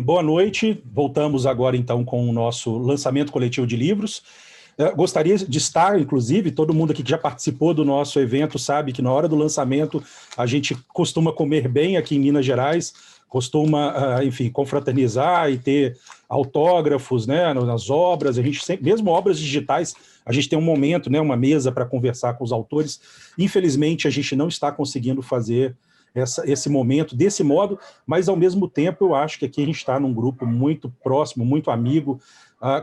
boa noite. Voltamos agora, então, com o nosso lançamento coletivo de livros. Gostaria de estar, inclusive, todo mundo aqui que já participou do nosso evento sabe que na hora do lançamento a gente costuma comer bem aqui em Minas Gerais, costuma, enfim, confraternizar e ter autógrafos, né, nas obras. A gente sempre, mesmo obras digitais, a gente tem um momento, né, uma mesa para conversar com os autores. Infelizmente, a gente não está conseguindo fazer esse momento desse modo, mas, ao mesmo tempo, eu acho que aqui a gente está num grupo muito próximo, muito amigo,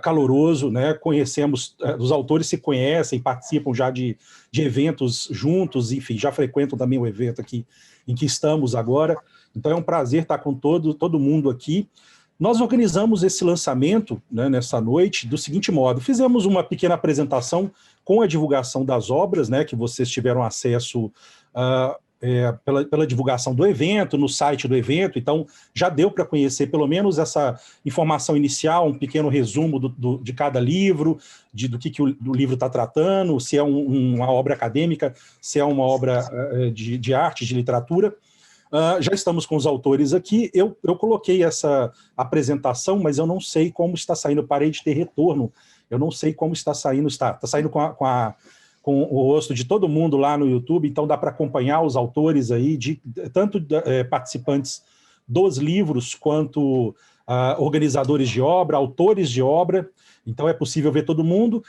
caloroso, né? Conhecemos, os autores se conhecem, participam já de eventos juntos, enfim, já frequentam também o evento aqui em que estamos agora. Então é um prazer estar com todo mundo aqui. Nós organizamos esse lançamento, né, nessa noite do seguinte modo: fizemos uma pequena apresentação com a divulgação das obras, né, que vocês tiveram acesso pela divulgação do evento, no site do evento. Então já deu para conhecer pelo menos essa informação inicial, um pequeno resumo de cada livro, do que o livro está tratando, se é uma obra acadêmica, se é uma obra de arte, de literatura. Já estamos com os autores aqui. Eu coloquei essa apresentação, mas eu não sei como está saindo. Eu parei de ter retorno. Eu não sei como está saindo. Está saindo com o rosto de todo mundo lá no YouTube, então dá para acompanhar os autores aí, tanto participantes dos livros, quanto organizadores de obra, autores de obra. Então é possível ver todo mundo.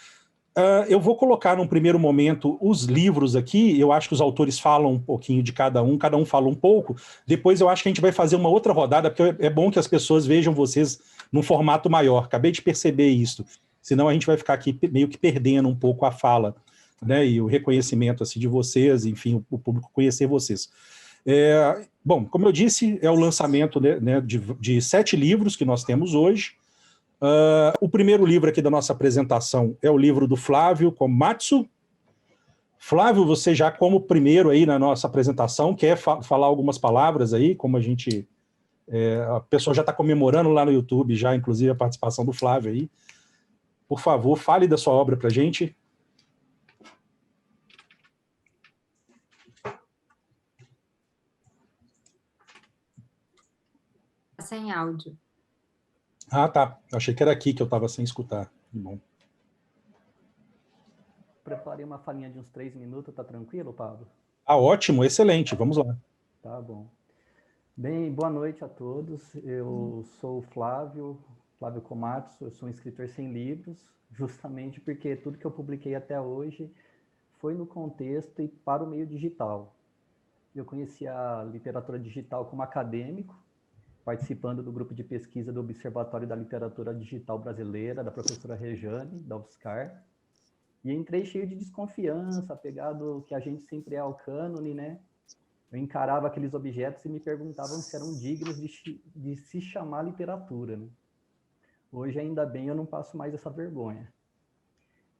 Eu vou colocar num primeiro momento os livros aqui. Eu acho que os autores falam um pouquinho de cada um fala um pouco. Depois eu acho que a gente vai fazer uma outra rodada, porque é bom que as pessoas vejam vocês num formato maior. Acabei de perceber isso. Senão a gente vai ficar aqui meio que perdendo um pouco a fala, né, e o reconhecimento assim, de vocês, enfim, o público conhecer vocês. Bom, como eu disse, é o lançamento, né, de 7 livros que nós temos hoje. O primeiro livro aqui da nossa apresentação é o livro do Flávio Komatsu. Flávio, você já como primeiro aí na nossa apresentação, quer falar algumas palavras aí, como a pessoa já está comemorando lá no YouTube, já inclusive a participação do Flávio aí. Por favor, fale da sua obra para a gente. Sem áudio. Ah, tá. Achei que era aqui que eu estava sem escutar. Bom. Preparei uma falinha de uns 3 minutos, tá tranquilo, Pablo? Ótimo, excelente. Vamos lá. Tá bom. Bem, boa noite a todos. Eu sou o Flávio Komatsu, eu sou um escritor sem livros, justamente porque tudo que eu publiquei até hoje foi no contexto e para o meio digital. Eu conheci a literatura digital como acadêmico, participando do grupo de pesquisa do Observatório da Literatura Digital Brasileira, da professora Rejane, da UFSCar, e entrei cheio de desconfiança, apegado que a gente sempre é ao cânone, né? Eu encarava aqueles objetos e me perguntavam se eram dignos de se chamar literatura, né? Hoje, ainda bem, eu não passo mais essa vergonha.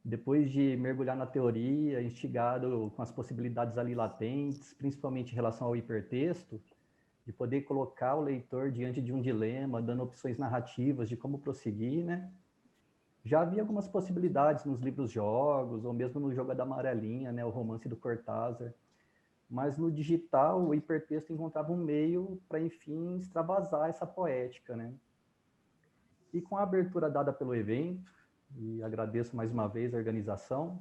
Depois de mergulhar na teoria, instigado com as possibilidades ali latentes, principalmente em relação ao hipertexto, de poder colocar o leitor diante de um dilema, dando opções narrativas de como prosseguir, né? Já havia algumas possibilidades nos livros-jogos, ou mesmo no Jogo da Amarelinha, né, o romance do Cortázar. Mas no digital, o hipertexto encontrava um meio para, enfim, extravasar essa poética, né? E com a abertura dada pelo evento, e agradeço mais uma vez a organização,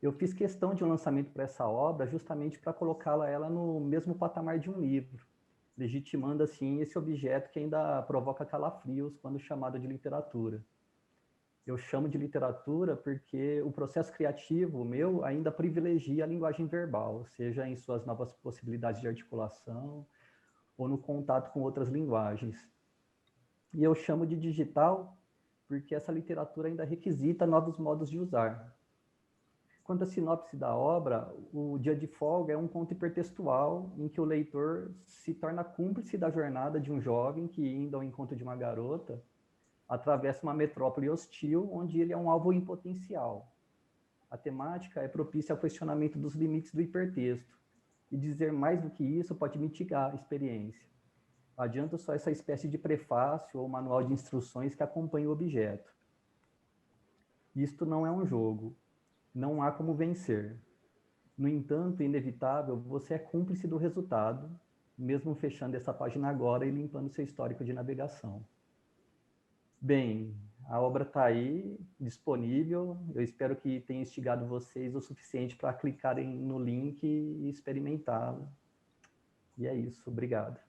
eu fiz questão de um lançamento para essa obra justamente para colocá-la ela no mesmo patamar de um livro, legitimando, assim, esse objeto que ainda provoca calafrios quando chamado de literatura. Eu chamo de literatura porque o processo criativo meu ainda privilegia a linguagem verbal, seja em suas novas possibilidades de articulação ou no contato com outras linguagens. E eu chamo de digital porque essa literatura ainda requisita novos modos de usar. Quanto à sinopse da obra, o Dia de Folga é um conto hipertextual em que o leitor se torna cúmplice da jornada de um jovem que, indo ao encontro de uma garota, atravessa uma metrópole hostil onde ele é um alvo em potencial. A temática é propícia ao questionamento dos limites do hipertexto, e dizer mais do que isso pode mitigar a experiência. Adianto só essa espécie de prefácio ou manual de instruções que acompanha o objeto. Isto não é um jogo. Não há como vencer. No entanto, inevitável, você é cúmplice do resultado, mesmo fechando essa página agora e limpando seu histórico de navegação. Bem, a obra está aí, disponível. Eu espero que tenha instigado vocês o suficiente para clicarem no link e experimentá-la. E é isso, obrigado.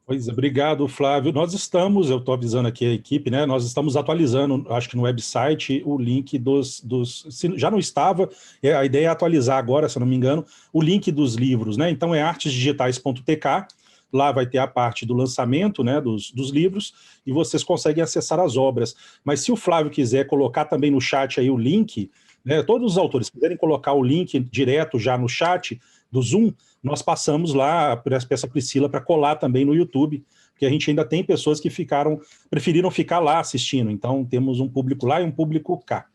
Pois é, obrigado, Flávio. Nós estamos, eu estou avisando aqui a equipe, né? Nós estamos atualizando, acho que no website, o link se já não estava, a ideia é atualizar agora, se eu não me engano, o link dos livros, né? Então é artesdigitais.tk, lá vai ter a parte do lançamento, né, dos livros, e vocês conseguem acessar as obras. Mas se o Flávio quiser colocar também no chat aí o link, né, todos os autores quiserem colocar o link direto já no chat do Zoom, nós passamos lá para essa Priscila para colar também no YouTube, porque a gente ainda tem pessoas que preferiram ficar lá assistindo, então temos um público lá e um público cá.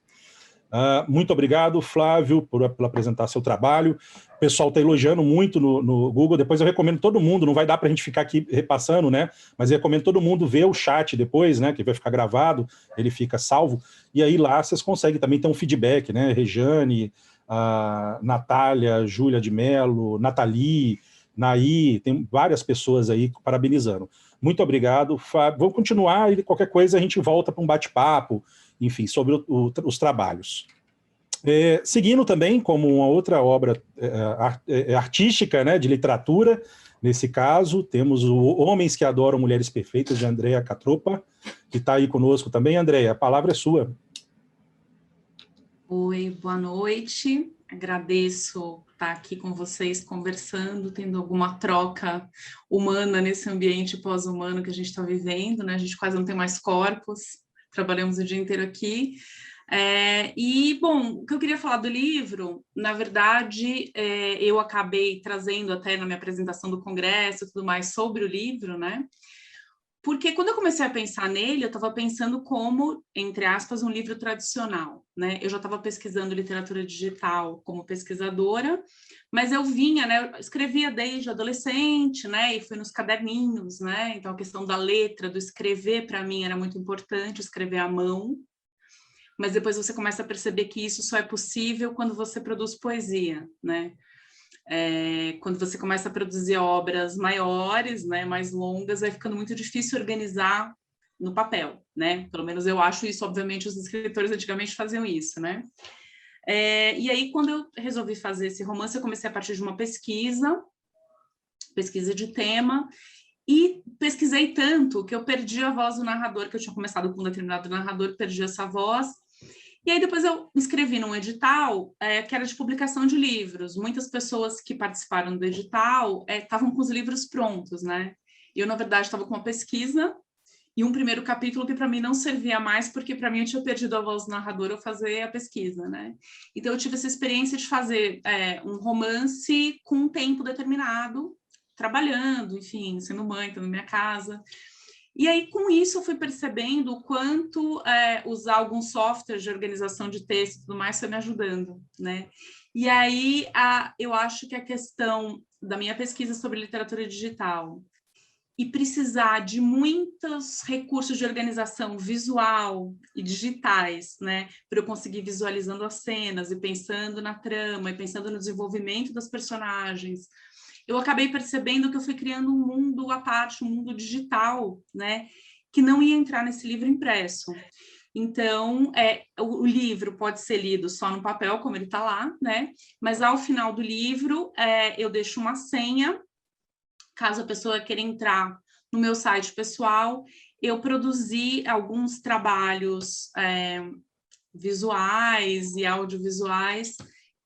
Muito obrigado, Flávio, por apresentar seu trabalho. O pessoal está elogiando muito no Google, depois eu recomendo todo mundo, não vai dar para a gente ficar aqui repassando, né? Mas eu recomendo todo mundo ver o chat depois, né? Que vai ficar gravado, ele fica salvo, e aí lá vocês conseguem também ter um feedback, né? Rejane, Natália, Júlia de Mello, Nathalie, Naí, tem várias pessoas aí parabenizando. Muito obrigado, Fábio. Vamos continuar e qualquer coisa a gente volta para um bate-papo, enfim, sobre os trabalhos. Seguindo também como uma outra obra artística, né, de literatura, nesse caso, temos o Homens que Adoram Mulheres Perfeitas, de Andréa Catropa, que está aí conosco também. Andréa, a palavra é sua. Oi, boa noite. Agradeço estar aqui com vocês conversando, tendo alguma troca humana nesse ambiente pós-humano que a gente está vivendo, né? A gente quase não tem mais corpos, trabalhamos o dia inteiro aqui. Bom, o que eu queria falar do livro, na verdade, eu acabei trazendo até na minha apresentação do congresso e tudo mais sobre o livro, né? Porque quando eu comecei a pensar nele, eu estava pensando como, entre aspas, um livro tradicional, né? Eu já estava pesquisando literatura digital como pesquisadora, mas eu vinha, né? Eu escrevia desde adolescente, né? E fui nos caderninhos, né? Então a questão da letra, do escrever, para mim era muito importante, escrever à mão. Mas depois você começa a perceber que isso só é possível quando você produz poesia, né? Quando você começa a produzir obras maiores, né, mais longas, vai ficando muito difícil organizar no papel, né? Pelo menos eu acho isso, obviamente os escritores antigamente faziam isso, né? E aí, quando eu resolvi fazer esse romance, eu comecei a partir de uma pesquisa de tema, e pesquisei tanto que eu perdi a voz do narrador, que eu tinha começado com um determinado narrador, perdi essa voz. E aí depois eu me inscrevi num edital que era de publicação de livros. Muitas pessoas que participaram do edital estavam com os livros prontos, né? E eu, na verdade, estava com uma pesquisa e um primeiro capítulo que para mim não servia mais, porque para mim eu tinha perdido a voz do narrador ao fazer a pesquisa, né? Então eu tive essa experiência de fazer um romance com um tempo determinado, trabalhando, enfim, sendo mãe, estando na minha casa. E aí, com isso, eu fui percebendo o quanto usar alguns softwares de organização de texto e tudo mais foi me ajudando, né? E aí, eu acho que a questão da minha pesquisa sobre literatura digital e precisar de muitos recursos de organização visual e digitais, né, para eu conseguir visualizando as cenas e pensando na trama e pensando no desenvolvimento das personagens, eu acabei percebendo que eu fui criando um mundo à parte, um mundo digital, né, que não ia entrar nesse livro impresso. Então, o livro pode ser lido só no papel, como ele está lá, né, mas ao final do livro eu deixo uma senha, caso a pessoa queira entrar no meu site pessoal. Eu produzi alguns trabalhos visuais e audiovisuais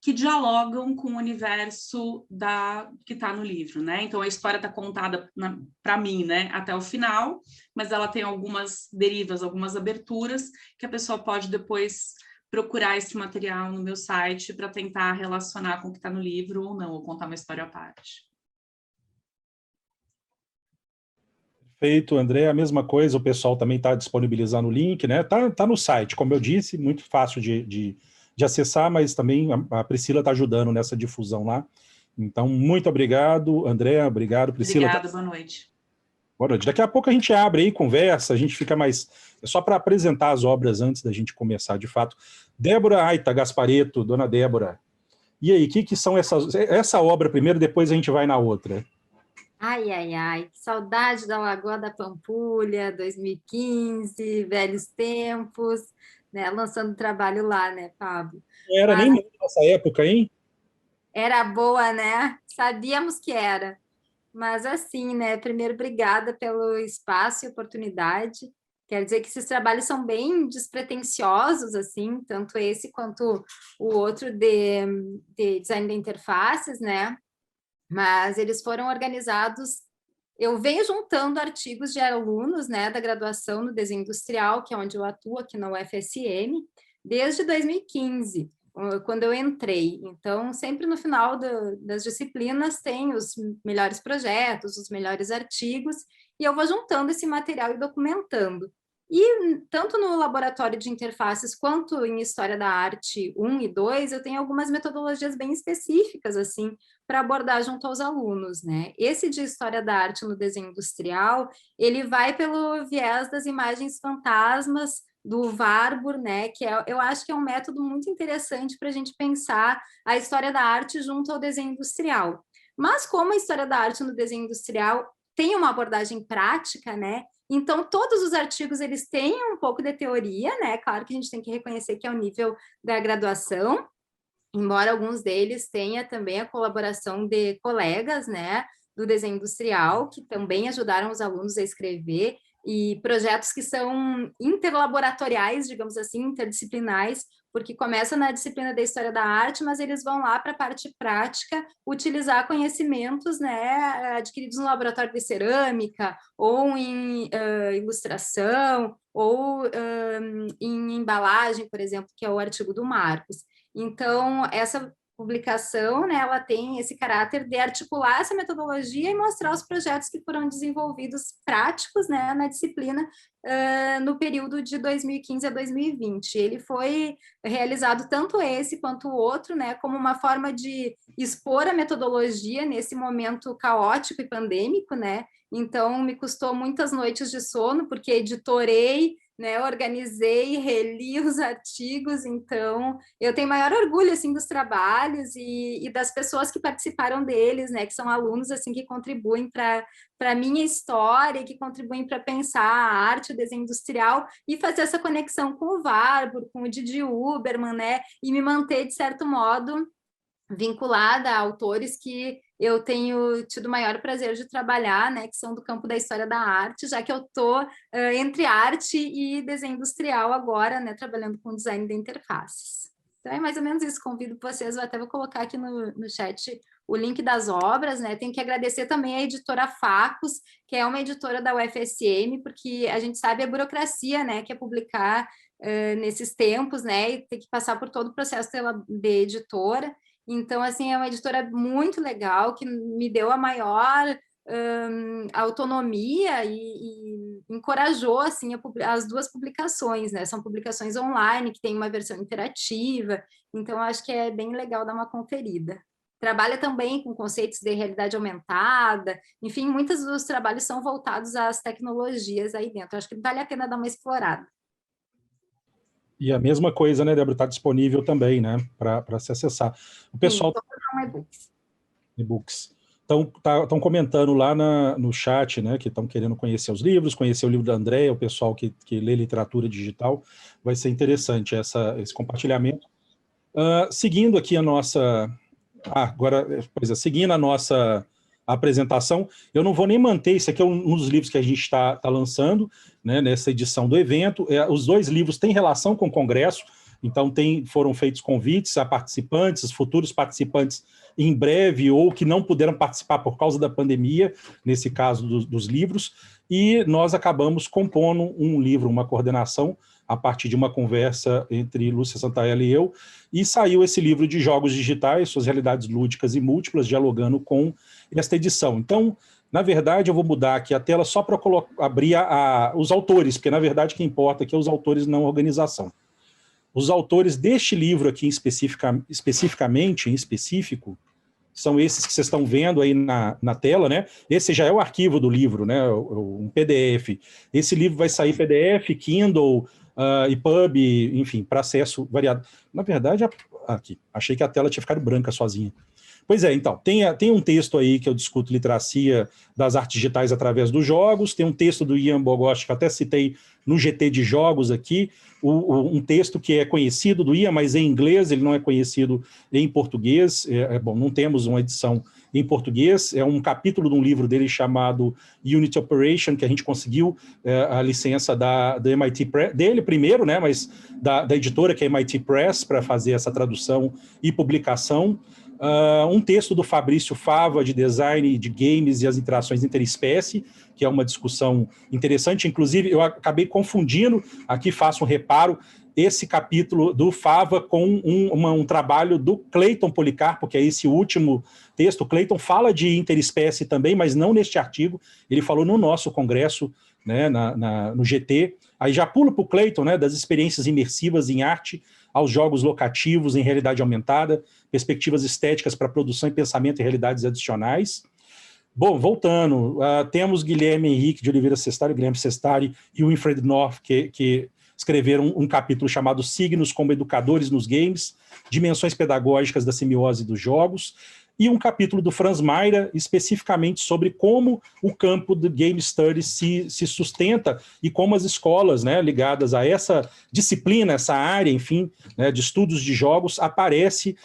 que dialogam com o universo que está no livro, né? Então, a história está contada para mim, né, até o final, mas ela tem algumas derivas, algumas aberturas, que a pessoa pode depois procurar esse material no meu site para tentar relacionar com o que está no livro ou não, ou contar uma história à parte. Perfeito, André, a mesma coisa, o pessoal também está disponibilizando o link, né? Tá no site, como eu disse, muito fácil de acessar, mas também a Priscila está ajudando nessa difusão lá. Então, muito obrigado, André, obrigado, Priscila. Obrigada, boa noite. Boa noite. Daqui a pouco a gente abre aí, conversa, a gente fica mais... É só para apresentar as obras antes da gente começar, de fato. Débora Aita Gaspareto, dona Débora. E aí, o que são essa obra primeiro, depois a gente vai na outra? Ai, ai, ai, que saudade da Lagoa da Pampulha, 2015, velhos tempos, né? Lançando trabalho lá, né, Pablo? Não era Mas nem nessa época, hein? era boa, né? Sabíamos que era. Mas assim, né? Primeiro, obrigada pelo espaço e oportunidade. Quer dizer que esses trabalhos são bem despretensiosos, assim, tanto esse quanto o outro de design de interfaces, né? Mas eles foram organizados. Eu venho juntando artigos de alunos, né, da graduação no desenho industrial, que é onde eu atuo aqui na UFSM, desde 2015, quando eu entrei. Então, sempre no final das disciplinas tem os melhores projetos, os melhores artigos, e eu vou juntando esse material e documentando. E tanto no laboratório de interfaces quanto em História da Arte 1 e 2, eu tenho algumas metodologias bem específicas, assim, para abordar junto aos alunos, né? Esse de História da Arte no desenho industrial, ele vai pelo viés das imagens fantasmas do Warburg, né? Que eu acho que é um método muito interessante para a gente pensar a história da arte junto ao desenho industrial. Mas como a história da arte no desenho industrial tem uma abordagem prática, né? Então, todos os artigos, eles têm um pouco de teoria, né? Claro que a gente tem que reconhecer que é o nível da graduação, embora alguns deles tenha também a colaboração de colegas, né, do desenho industrial, que também ajudaram os alunos a escrever, e projetos que são interlaboratoriais, digamos assim, interdisciplinares, porque começa na disciplina da História da Arte, mas eles vão lá para a parte prática, utilizar conhecimentos, né, adquiridos no laboratório de cerâmica, ou em ilustração, ou em embalagem, por exemplo, que é o artigo do Marcos. Então, essa publicação, né, ela tem esse caráter de articular essa metodologia e mostrar os projetos que foram desenvolvidos práticos, né, na disciplina no período de 2015 a 2020. Ele foi realizado tanto esse quanto o outro, né, como uma forma de expor a metodologia nesse momento caótico e pandêmico, né. Então, me custou muitas noites de sono, porque editorei, né, organizei, reli os artigos, então eu tenho maior orgulho assim dos trabalhos e das pessoas que participaram deles, né, que são alunos assim que contribuem para a minha história, que contribuem para pensar a arte, o desenho industrial e fazer essa conexão com o Warburg, com o Didi Huberman, né, e me manter de certo modo vinculada a autores que eu tenho tido o maior prazer de trabalhar, né, que são do campo da história da arte, já que eu estou entre arte e desenho industrial agora, né, trabalhando com design de interfaces. Então é mais ou menos isso, convido vocês, eu até vou colocar aqui no chat o link das obras, né, tenho que agradecer também a editora Facos, que é uma editora da UFSM, porque a gente sabe a burocracia, né, que é publicar nesses tempos, né, e ter que passar por todo o processo de editora. Então, assim, é uma editora muito legal, que me deu a maior autonomia e encorajou, assim, as duas publicações, né? São publicações online, que tem uma versão interativa, então acho que é bem legal dar uma conferida. Trabalha também com conceitos de realidade aumentada, enfim, muitos dos trabalhos são voltados às tecnologias aí dentro. Acho que vale a pena dar uma explorada. E a mesma coisa, né, Débora, está disponível também, né, para se acessar. O pessoal... Sim, e-books. Estão comentando lá no chat, né, que estão querendo conhecer os livros, conhecer o livro da Andréia, o pessoal que lê literatura digital, vai ser interessante esse compartilhamento. Seguindo aqui a nossa... seguindo a nossa apresentação, eu não vou nem manter, isso aqui é um dos livros que a gente está lançando, né, nessa edição do evento. Os dois livros têm relação com o Congresso, então foram feitos convites a participantes, futuros participantes em breve, ou que não puderam participar por causa da pandemia, nesse caso dos livros, e nós acabamos compondo um livro, uma coordenação, a partir de uma conversa entre Lúcia Santaella e eu, e saiu esse livro de jogos digitais, suas realidades lúdicas e múltiplas, dialogando com esta edição. Então, na verdade, eu vou mudar aqui a tela só para abrir os autores, porque, na verdade, quem importa aqui é os autores, não a organização. Os autores deste livro aqui, especificamente, em específico, são esses que vocês estão vendo aí na tela, né? Esse já é o arquivo do livro, né? Um PDF. Esse livro vai sair PDF, Kindle, EPUB, enfim, para acesso variado. Na verdade, aqui, achei que a tela tinha ficado branca sozinha. Pois é, então, tem um texto aí que eu discuto literacia das artes digitais através dos jogos, tem um texto do Ian Bogost, que eu até citei no GT de jogos aqui, um texto que é conhecido do Ian, mas em inglês, ele não é conhecido em português. Bom, não temos uma edição em português, é um capítulo de um livro dele chamado Unity Operation, que a gente conseguiu a licença da MIT Press, dele primeiro, né, mas da editora, que é a MIT Press, para fazer essa tradução e publicação. Um texto do Fabrício Fava, de design de games e as interações interespécie, que é uma discussão interessante. Inclusive, eu acabei confundindo, aqui faço um reparo, esse capítulo do Fava com um trabalho do Clayton Policarpo, que é esse último texto. O Clayton fala de interespécie também, mas não neste artigo, ele falou no nosso congresso, né, no GT. Aí já pulo para o Clayton, né, das experiências imersivas em arte aos jogos locativos em realidade aumentada, perspectivas estéticas para produção e pensamento em realidades adicionais. Bom, voltando, temos Guilherme Henrique de Oliveira Sestari, Guilherme Sestari e o Winfred North, que escreveram um capítulo chamado Signos como Educadores nos Games, Dimensões Pedagógicas da Semiose dos Jogos, e um capítulo do Franz Mayra, especificamente sobre como o campo do Game Studies se sustenta e como as escolas, né, ligadas a essa disciplina, essa área, enfim, né, de estudos de jogos, aparece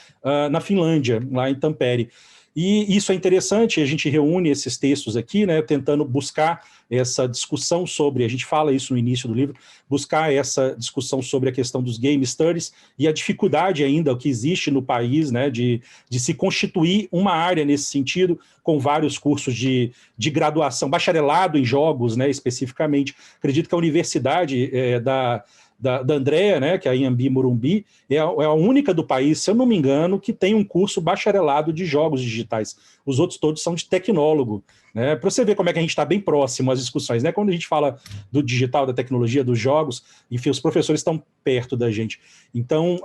na Finlândia, lá em Tampere. E isso é interessante, a gente reúne esses textos aqui, né, tentando buscar essa discussão sobre, a gente fala isso no início do livro, buscar essa discussão sobre a questão dos game studies e a dificuldade ainda que existe no país, né, de se constituir uma área nesse sentido, com vários cursos de graduação, bacharelado em jogos, né, especificamente. Acredito que a universidade da Andrea, né, que é a Inhambi Morumbi, é a única do país, se eu não me engano, que tem um curso bacharelado de jogos digitais. Os outros todos são de tecnólogo, né? Para você ver como é que a gente está bem próximo às discussões, né? Quando a gente fala do digital, da tecnologia, dos jogos, enfim, os professores estão perto da gente. Então,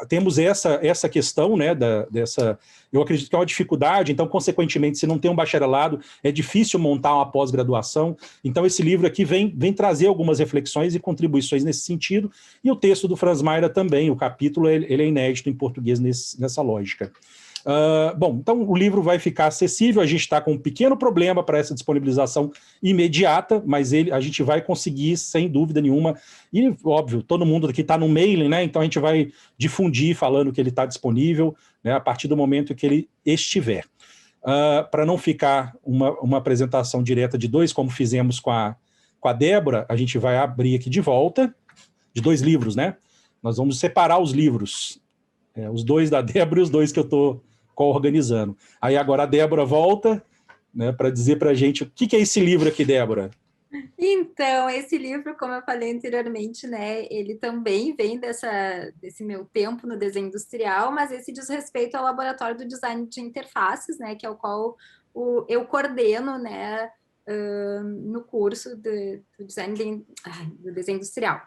temos essa questão, né, eu acredito que é uma dificuldade, então, consequentemente, se não tem um bacharelado, é difícil montar uma pós-graduação. Então, esse livro aqui vem trazer algumas reflexões e contribuições nesse sentido, e o texto do Franz Mayra também, o capítulo, ele é inédito em português nessa lógica. Bom, então o livro vai ficar acessível, a gente está com um pequeno problema para essa disponibilização imediata, mas a gente vai conseguir, sem dúvida nenhuma, e óbvio, todo mundo aqui está no mailing, né? Então a gente vai difundir falando que ele está disponível, né, a partir do momento que ele estiver. Para não ficar uma apresentação direta de dois, como fizemos com a Débora, a gente vai abrir aqui de volta, de 2 livros, né? Nós vamos separar os livros, os 2 da Débora e os 2 que eu estou co-organizando. Aí agora a Débora volta, né, para dizer para a gente o que é esse livro aqui, Débora. Então, esse livro, como eu falei anteriormente, né, ele também vem desse meu tempo no desenho industrial, mas esse diz respeito ao Laboratório do Design de Interfaces, né, que é o qual eu coordeno, né, no curso do design do desenho industrial.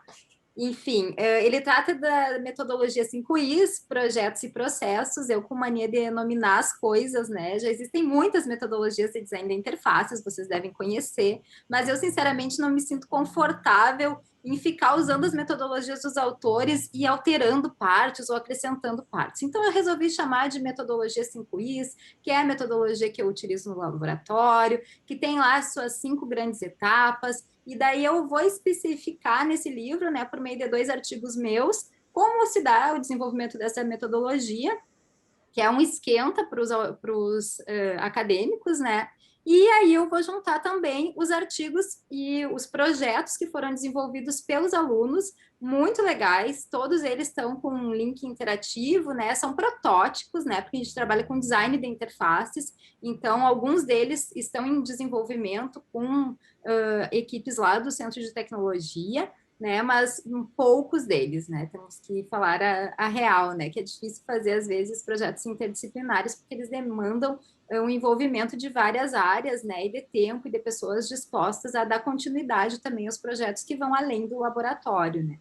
Enfim, ele trata da metodologia 5Is, projetos e processos. Eu com mania de denominar as coisas, né? Já existem muitas metodologias de design de interfaces, vocês devem conhecer, mas eu, sinceramente, não me sinto confortável em ficar usando as metodologias dos autores e alterando partes ou acrescentando partes. Então, eu resolvi chamar de metodologia 5Is, que é a metodologia que eu utilizo no laboratório, que tem lá as suas 5 grandes etapas, e daí eu vou especificar nesse livro, né, por meio de 2 artigos meus, como se dá o desenvolvimento dessa metodologia, que é um esquenta para os acadêmicos, né? E aí eu vou juntar também os artigos e os projetos que foram desenvolvidos pelos alunos, muito legais, todos eles estão com um link interativo, né? São protótipos, né? Porque a gente trabalha com design de interfaces, então alguns deles estão em desenvolvimento com equipes lá do Centro de Tecnologia, né, mas poucos deles, né, temos que falar a real, né, que é difícil fazer, às vezes, projetos interdisciplinares, porque eles demandam um envolvimento de várias áreas, né, e de tempo, e de pessoas dispostas a dar continuidade também aos projetos que vão além do laboratório, né.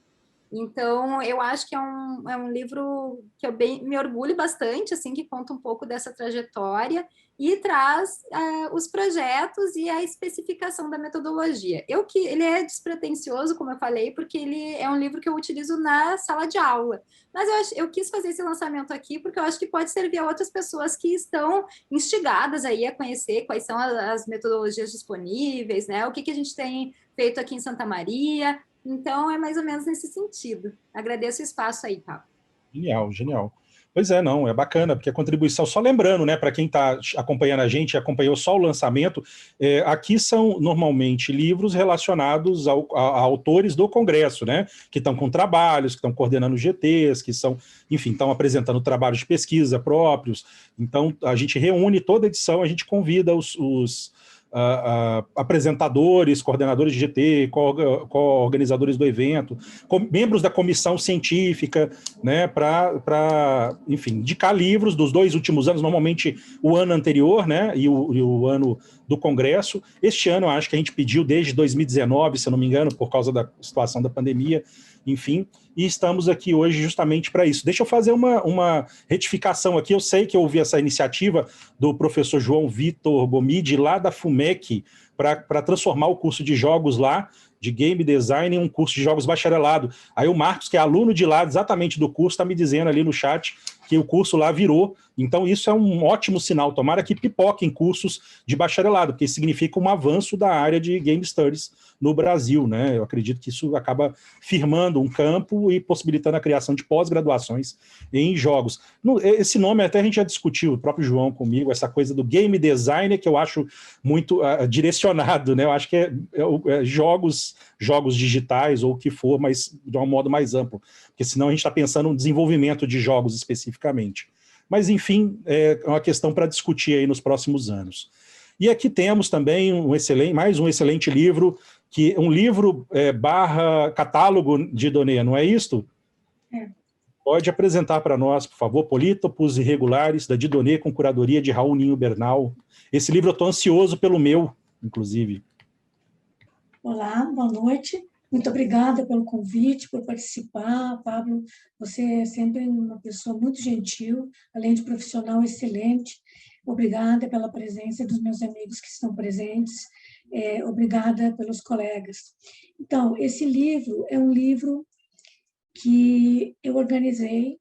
Então, eu acho que é um livro que eu me orgulho bastante, assim, que conta um pouco dessa trajetória e traz os projetos e a especificação da metodologia. Ele é despretensioso, como eu falei, porque ele é um livro que eu utilizo na sala de aula. Mas eu quis fazer esse lançamento aqui porque eu acho que pode servir a outras pessoas que estão instigadas aí a conhecer quais são as metodologias disponíveis, né? O que a gente tem feito aqui em Santa Maria. Então, é mais ou menos nesse sentido. Agradeço o espaço aí, Paulo. Genial, genial. Pois é, não, é bacana, porque a contribuição, só lembrando, né, para quem está acompanhando a gente, acompanhou só o lançamento, aqui são normalmente livros relacionados a autores do Congresso, né, que estão com trabalhos, que estão coordenando GTs, que são, enfim, estão apresentando trabalhos de pesquisa próprios. Então, a gente reúne toda edição, a gente convida os apresentadores, coordenadores de GT, co-organizadores do evento, membros da comissão científica, né, para, enfim, indicar livros dos 2 últimos anos, normalmente o ano anterior, né, e o ano do Congresso. Este ano, acho que a gente pediu desde 2019, se eu não me engano, por causa da situação da pandemia, enfim, e estamos aqui hoje justamente para isso. Deixa eu fazer uma retificação aqui. Eu sei que eu ouvi essa iniciativa do professor João Vitor Gomide, lá da FUMEC, para transformar o curso de jogos lá, de Game Design, em um curso de jogos bacharelado. Aí o Marcos, que é aluno de lá, exatamente do curso, está me dizendo ali no chat que o curso lá virou. Então isso é um ótimo sinal. Tomara que pipoquem cursos de bacharelado, porque isso significa um avanço da área de Game Studies no Brasil, né? Eu acredito que isso acaba firmando um campo e possibilitando a criação de pós-graduações em jogos. Esse nome até a gente já discutiu, o próprio João comigo, essa coisa do game designer, que eu acho muito direcionado, né? Eu acho que é jogos digitais ou o que for, mas de um modo mais amplo, porque senão a gente está pensando no desenvolvimento de jogos especificamente. Mas, enfim, é uma questão para discutir aí nos próximos anos. E aqui temos também mais um excelente livro, que um livro barra catálogo de Didonê, não é isto? É. Pode apresentar para nós, por favor, Polítopos Irregulares, da Didonê, com curadoria de Raul Ninho Bernal. Esse livro eu estou ansioso pelo meu, inclusive. Olá, boa noite. Muito obrigada pelo convite, por participar. Pablo, você é sempre uma pessoa muito gentil, além de profissional excelente. Obrigada pela presença dos meus amigos que estão presentes. Obrigada pelos colegas. Então, esse livro é um livro que eu organizei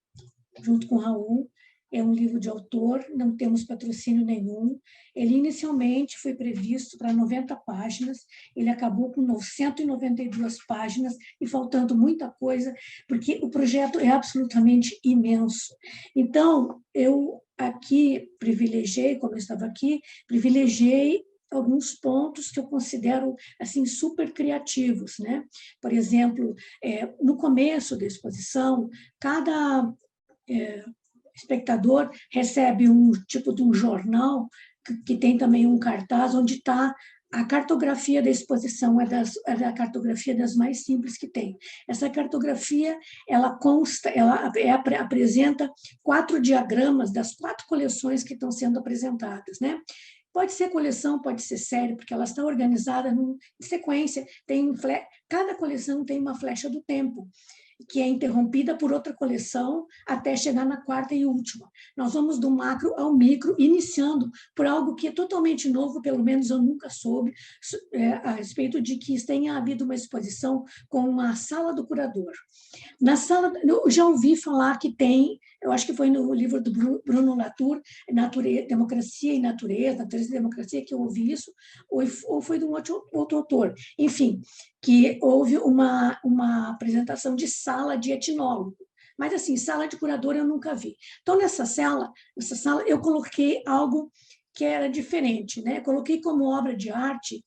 junto com o Raul. É um livro de autor, não temos patrocínio nenhum. Ele inicialmente foi previsto para 90 páginas, ele acabou com 192 páginas e faltando muita coisa, porque o projeto é absolutamente imenso. Então, eu aqui privilegiei, como eu estava aqui, privilegiei alguns pontos que eu considero assim super criativos, né? Por exemplo, no começo da exposição, cada espectador recebe um tipo de um jornal que tem também um cartaz onde está a cartografia da exposição, é a cartografia das mais simples que tem. Essa cartografia, ela apresenta 4 diagramas das 4 coleções que estão sendo apresentadas, né? Pode ser coleção, pode ser série, porque ela está organizada em sequência. Cada coleção tem uma flecha do tempo, que é interrompida por outra coleção até chegar na 4ª e última. Nós vamos do macro ao micro, iniciando por algo que é totalmente novo, pelo menos eu nunca soube, a respeito de que tenha havido uma exposição com uma sala do curador. Na sala, eu já ouvi falar que tem, eu acho que foi no livro do Bruno Latour, Democracia e Natureza e Democracia, que eu ouvi isso, ou foi de um outro autor. Enfim, que houve uma apresentação de sala de etnólogo. Mas, assim, sala de curador eu nunca vi. Então, nessa sala eu coloquei algo que era diferente, né? Coloquei como obra de arte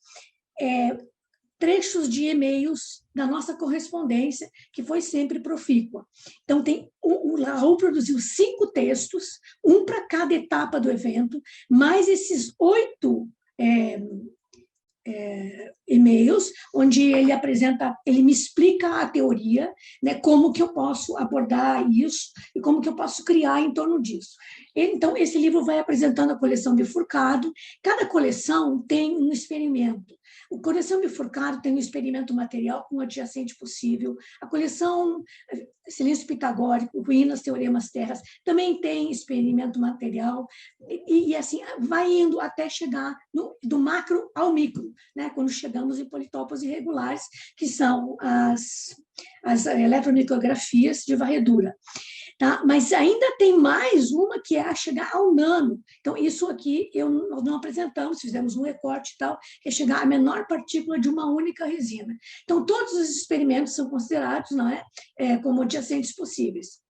trechos de e-mails da nossa correspondência, que foi sempre profícua. Então, o Raul produziu 5 textos, um para cada etapa do evento, mais esses 8 e-mails, onde ele me explica a teoria, né, como que eu posso abordar isso e como que eu posso criar em torno disso. Então, esse livro vai apresentando a coleção Bifurcado. Cada coleção tem um experimento. A coleção Bifurcado tem um experimento material com o adjacente possível. A coleção silêncio pitagórico, ruínas, teoremas, terras, também tem experimento material, e assim, vai indo até chegar do macro ao micro, né? Quando chegamos em politópios irregulares, que são as eletromicrografias de varredura. Tá? Mas ainda tem mais uma que é chegar ao nano. Então, isso aqui nós não apresentamos, fizemos um recorte e tal, que é chegar à menor partícula de uma única resina. Então, todos os experimentos são considerados, não é, como adjacentes possíveis.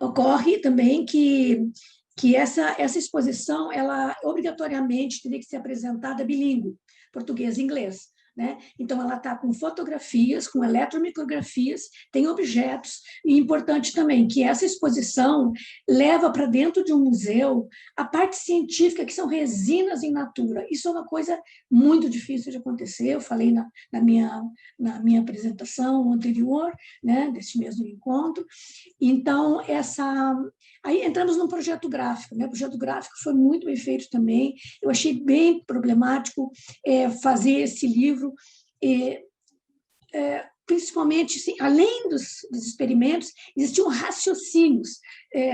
Ocorre também que essa exposição, ela obrigatoriamente teria que ser apresentada bilíngue, português e inglês. Né? Então, ela está com fotografias, com eletromicrografias, tem objetos, e importante também que essa exposição leva para dentro de um museu a parte científica, que são resinas in natura. Isso é uma coisa muito difícil de acontecer, eu falei na minha apresentação anterior, né, desse mesmo encontro. Então, aí entramos num projeto gráfico, né? O projeto gráfico foi muito bem feito também, eu achei bem problemático fazer esse livro, principalmente, assim, além dos experimentos, existiam raciocínios.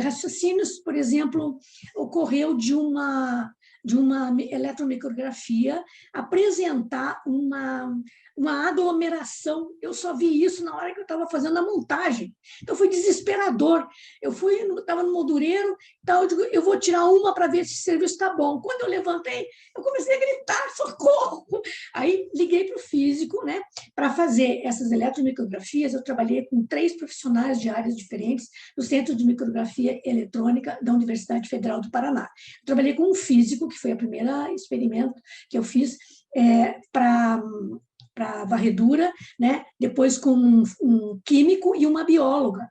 Raciocínios, por exemplo, ocorreu de uma eletromicrografia apresentar uma aglomeração. Eu só vi isso na hora que eu estava fazendo a montagem. Então, foi desesperador. Eu estava no moldureiro, tal, eu vou tirar uma para ver se o serviço está bom. Quando eu levantei, eu comecei a gritar, socorro! Aí, liguei para o físico, né, para fazer essas eletromicrografias. Eu trabalhei com 3 profissionais de áreas diferentes no Centro de Micrografia Eletrônica da Universidade Federal do Paraná. Eu trabalhei com um físico, que foi o primeiro experimento que eu fiz para varredura, né? Depois com um químico e uma bióloga.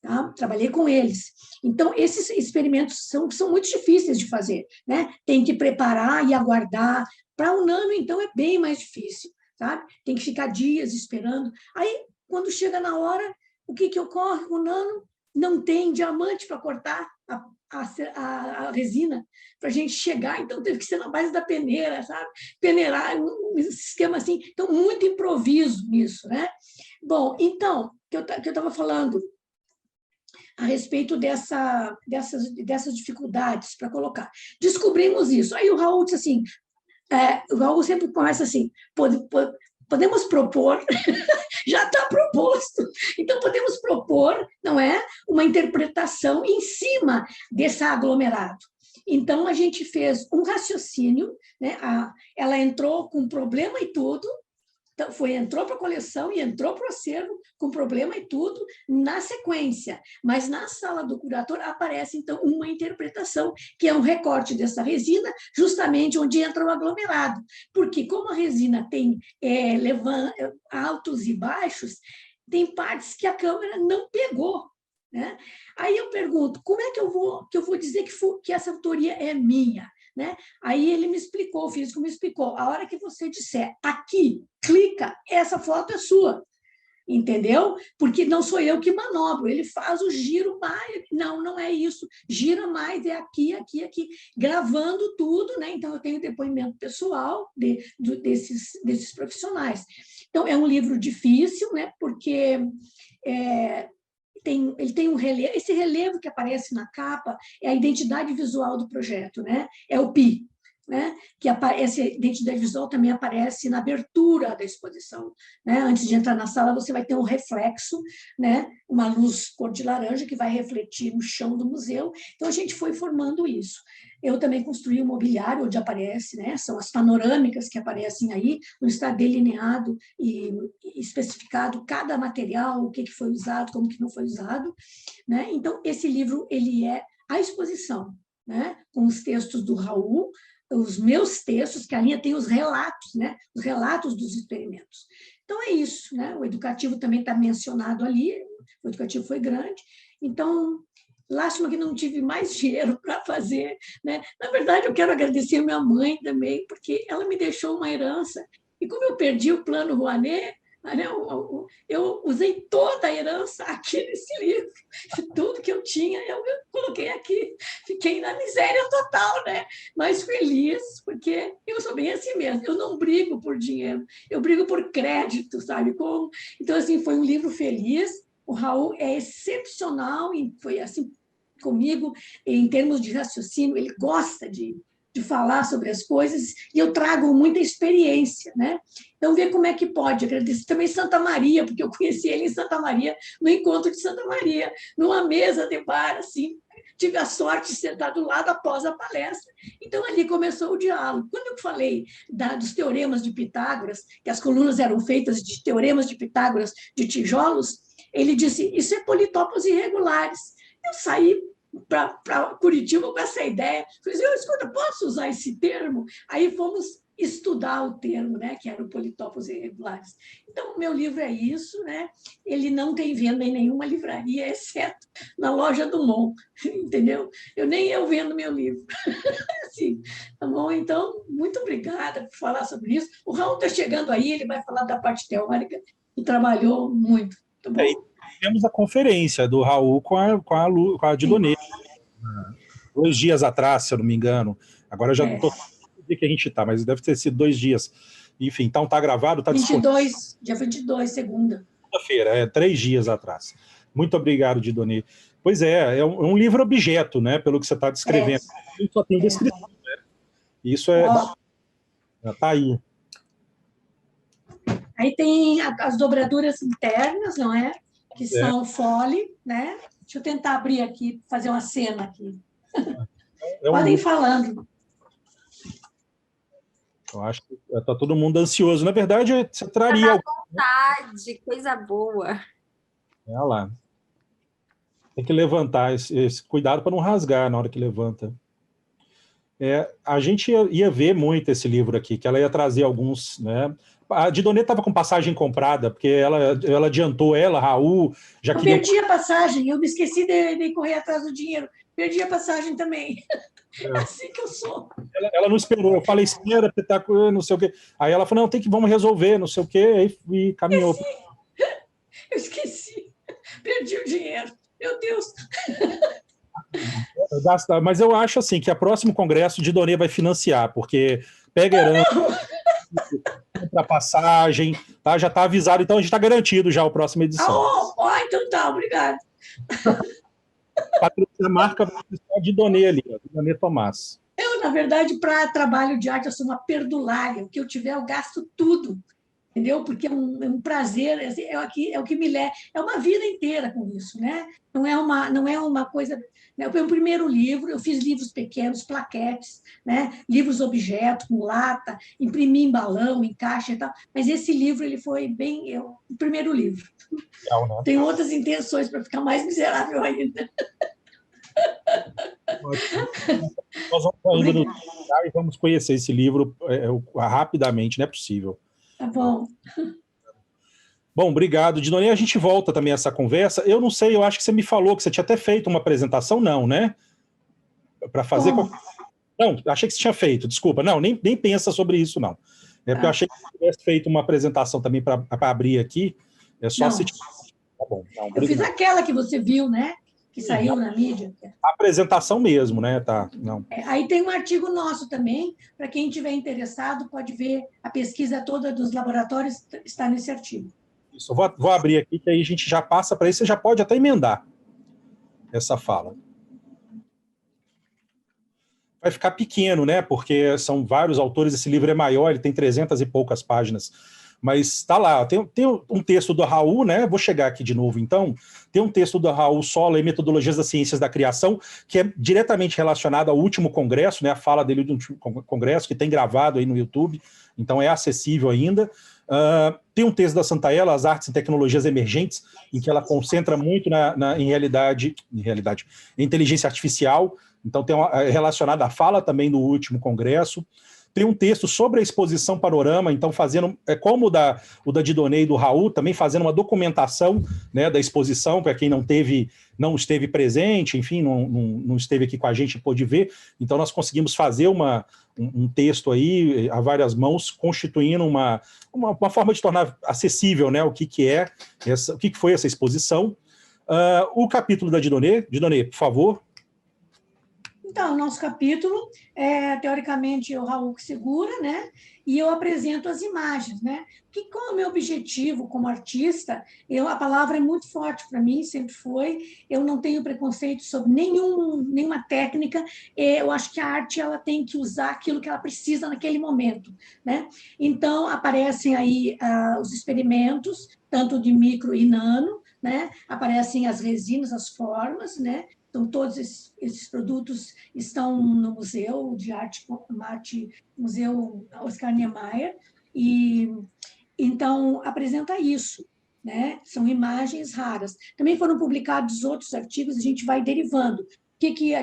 Tá? Trabalhei com eles. Então, esses experimentos são muito difíceis de fazer. Né? Tem que preparar e aguardar. Para o nano, então, é bem mais difícil. Sabe? Tem que ficar dias esperando. Aí, quando chega na hora, o que ocorre com o nano? Não tem diamante para cortar a resina para a gente chegar, então teve que ser na base da peneira, sabe? Peneirar, um esquema assim, então muito improviso nisso, né? Bom, então, que eu estava falando a respeito dessas dificuldades para colocar. Descobrimos isso. Aí o Raul disse assim, o Raul sempre começa assim, podemos propor, já está proposto, então podemos propor, não é, uma interpretação em cima desse aglomerado. Então, a gente fez um raciocínio, né? Ela entrou com problema e tudo, então, entrou para a coleção e entrou para o acervo com problema e tudo na sequência. Mas na sala do curator aparece, então, uma interpretação, que é um recorte dessa resina, justamente onde entra o aglomerado. Porque, como a resina tem altos e baixos, tem partes que a câmera não pegou. Né? Aí eu pergunto, como é que eu vou dizer que essa autoria é minha? Né? Aí ele me explicou, o físico me explicou, a hora que você disser aqui, clica, essa foto é sua, entendeu? Porque não sou eu que manobro, ele faz o giro mais, não é isso, gira mais, é aqui, aqui, aqui, gravando tudo, né? Então eu tenho depoimento pessoal desses profissionais. Então é um livro difícil, né? Porque ele tem um relevo, esse relevo que aparece na capa é a identidade visual do projeto, né? É o PI, né? Que essa identidade visual também aparece na abertura da exposição, né? Antes de entrar na sala, você vai ter um reflexo, né? Uma luz cor de laranja que vai refletir no chão do museu. Então, a gente foi formando isso. Eu também construí o mobiliário, onde aparece, né? São as panorâmicas que aparecem aí, onde está delineado e especificado cada material, o que foi usado, como que não foi usado, né? Então, esse livro, ele é a exposição, né? Com os textos do Raul, os meus textos, que a linha tem os relatos, né? Os relatos dos experimentos. Então, é isso, né? O educativo também está mencionado ali, o educativo foi grande, então, lástima que não tive mais dinheiro para fazer, né? Na verdade, eu quero agradecer a minha mãe também, porque ela me deixou uma herança, e como eu perdi o plano Rouanet, eu usei toda a herança aqui nesse livro, tudo que eu tinha, eu coloquei aqui, fiquei na miséria total, né? Mas feliz, porque eu sou bem assim mesmo, eu não brigo por dinheiro, eu brigo por crédito, sabe? Então, assim, foi um livro feliz, O Raul é excepcional, e foi assim comigo, em termos de raciocínio, ele gosta de falar sobre as coisas, e eu trago muita experiência, né? Então, ver como é que pode. Agradeço também Santa Maria, porque eu conheci ele em Santa Maria, no encontro de Santa Maria, numa mesa de bar, assim, tive a sorte de sentar do lado após a palestra. Então, ali começou o diálogo. Quando eu falei dos teoremas de Pitágoras, que as colunas eram feitas de teoremas de Pitágoras de tijolos, ele disse, isso é politópos irregulares. Eu saí para Curitiba com essa ideia. Falei assim, escuta, posso usar esse termo? Aí fomos estudar o termo, né, que era o politópos irregulares. Então, o meu livro é isso, né? Ele não tem venda em nenhuma livraria, exceto na loja do Mon, entendeu? Nem eu vendo meu livro. Assim, tá bom? Então, muito obrigada por falar sobre isso. O Raul está chegando aí, ele vai falar da parte teórica e trabalhou muito, tá bom? Temos a conferência do Raul com a Didonê, 2 dias atrás, se eu não me engano. Agora eu já não estou sabendo que a gente está, mas deve ter sido 2 dias. Enfim, então está gravado, está disponível. Dia 22, segunda. Segunda-feira, 3 dias atrás. Muito obrigado, Didonê. Pois é um livro objeto, né, pelo que você está descrevendo. Só tem descrição, né? Isso está aí. Aí tem as dobraduras internas, não é? Que são fole, né? Deixa eu tentar abrir aqui, fazer uma cena aqui. Podem ir falando. Eu acho que está todo mundo ansioso. Na verdade, você traria... vontade, coisa boa. Olha lá. Tem que levantar esse cuidado para não rasgar na hora que levanta. A gente ia ver muito esse livro aqui, que ela ia trazer alguns, né? A Didonê estava com passagem comprada, porque ela adiantou, Raul... Eu perdi a passagem, eu me esqueci de correr atrás do dinheiro. Perdi a passagem também. É assim que eu sou. Ela não esperou, eu falei, espera, você tá com não sei o quê. Aí ela falou, não, vamos resolver, não sei o quê, e caminhou. Eu esqueci. Perdi o dinheiro. Meu Deus. Mas eu acho assim que o próximo congresso de Didonê vai financiar, porque pega herança, compra passagem, tá? Já está avisado, então a gente está garantido já a próxima edição. Então tá, obrigado. A marca vai ser Didonê ali, Didonê Tomás. Eu, na verdade, para trabalho de arte, eu sou uma perdulária. O que eu tiver, eu gasto tudo. Entendeu? Porque é um prazer, é o que me leva, é uma vida inteira com isso, né? Não é uma coisa... Né? O primeiro livro, eu fiz livros pequenos, plaquetes, né? Livros objeto, com lata, imprimi em balão, em caixa e tal, mas esse livro ele foi bem... o primeiro livro. Legal, né? Tem outras intenções para ficar mais miserável ainda. Nós vamos ainda no e vamos conhecer esse livro rapidamente, não é possível. Tá bom. Bom, obrigado, Didonê. A gente volta também a essa conversa. Eu não sei, eu acho que você me falou que você tinha até feito uma apresentação, não, né? Para fazer... Não, achei que você tinha feito, desculpa. Não, nem pensa sobre isso, não. Porque eu achei que você tivesse feito uma apresentação também para abrir aqui. É só se... Tá bom. Não, eu fiz aquela que você viu, né? Que saiu na mídia. A apresentação mesmo, né? Tá, não. Aí tem um artigo nosso também, para quem estiver interessado, pode ver a pesquisa toda dos laboratórios, está nesse artigo. Isso, eu vou abrir aqui, que aí a gente já passa para isso, você já pode até emendar essa fala. Vai ficar pequeno, né? Porque são vários autores, esse livro é maior, ele tem 300 e poucas páginas. Mas está lá, tem um texto do Raul, né? Vou chegar aqui de novo, então. Tem um texto do Raul Sola e Metodologias das Ciências da Criação, que é diretamente relacionado ao último congresso, né? A fala dele do último congresso, que tem gravado aí no YouTube, então é acessível ainda. Tem um texto da Santaella, As Artes e Tecnologias Emergentes, em que ela concentra muito em inteligência artificial, então tem relacionada à fala também do último congresso. Tem um texto sobre a exposição Panorama, então fazendo, como o da Didonê e do Raul, também fazendo uma documentação, né, da exposição, para quem não esteve presente, enfim, não esteve aqui com a gente e pôde ver. Então nós conseguimos fazer um texto aí, a várias mãos, constituindo uma forma de tornar acessível, né, o que foi essa exposição. O capítulo da Didonê, por favor. Então, o nosso capítulo, teoricamente, o Raul que segura, né? E eu apresento as imagens, né? Que qual é o meu objetivo como artista? A palavra é muito forte para mim, sempre foi. Eu não tenho preconceito sobre nenhuma técnica. Eu acho que a arte ela tem que usar aquilo que ela precisa naquele momento, né? Então, aparecem aí os experimentos, tanto de micro e nano, né? Aparecem as resinas, as formas, né? Então, todos esses produtos estão no Museu de Arte, Museu Oscar Niemeyer, e então apresenta isso, né? São imagens raras. Também foram publicados outros artigos, a gente vai derivando. O que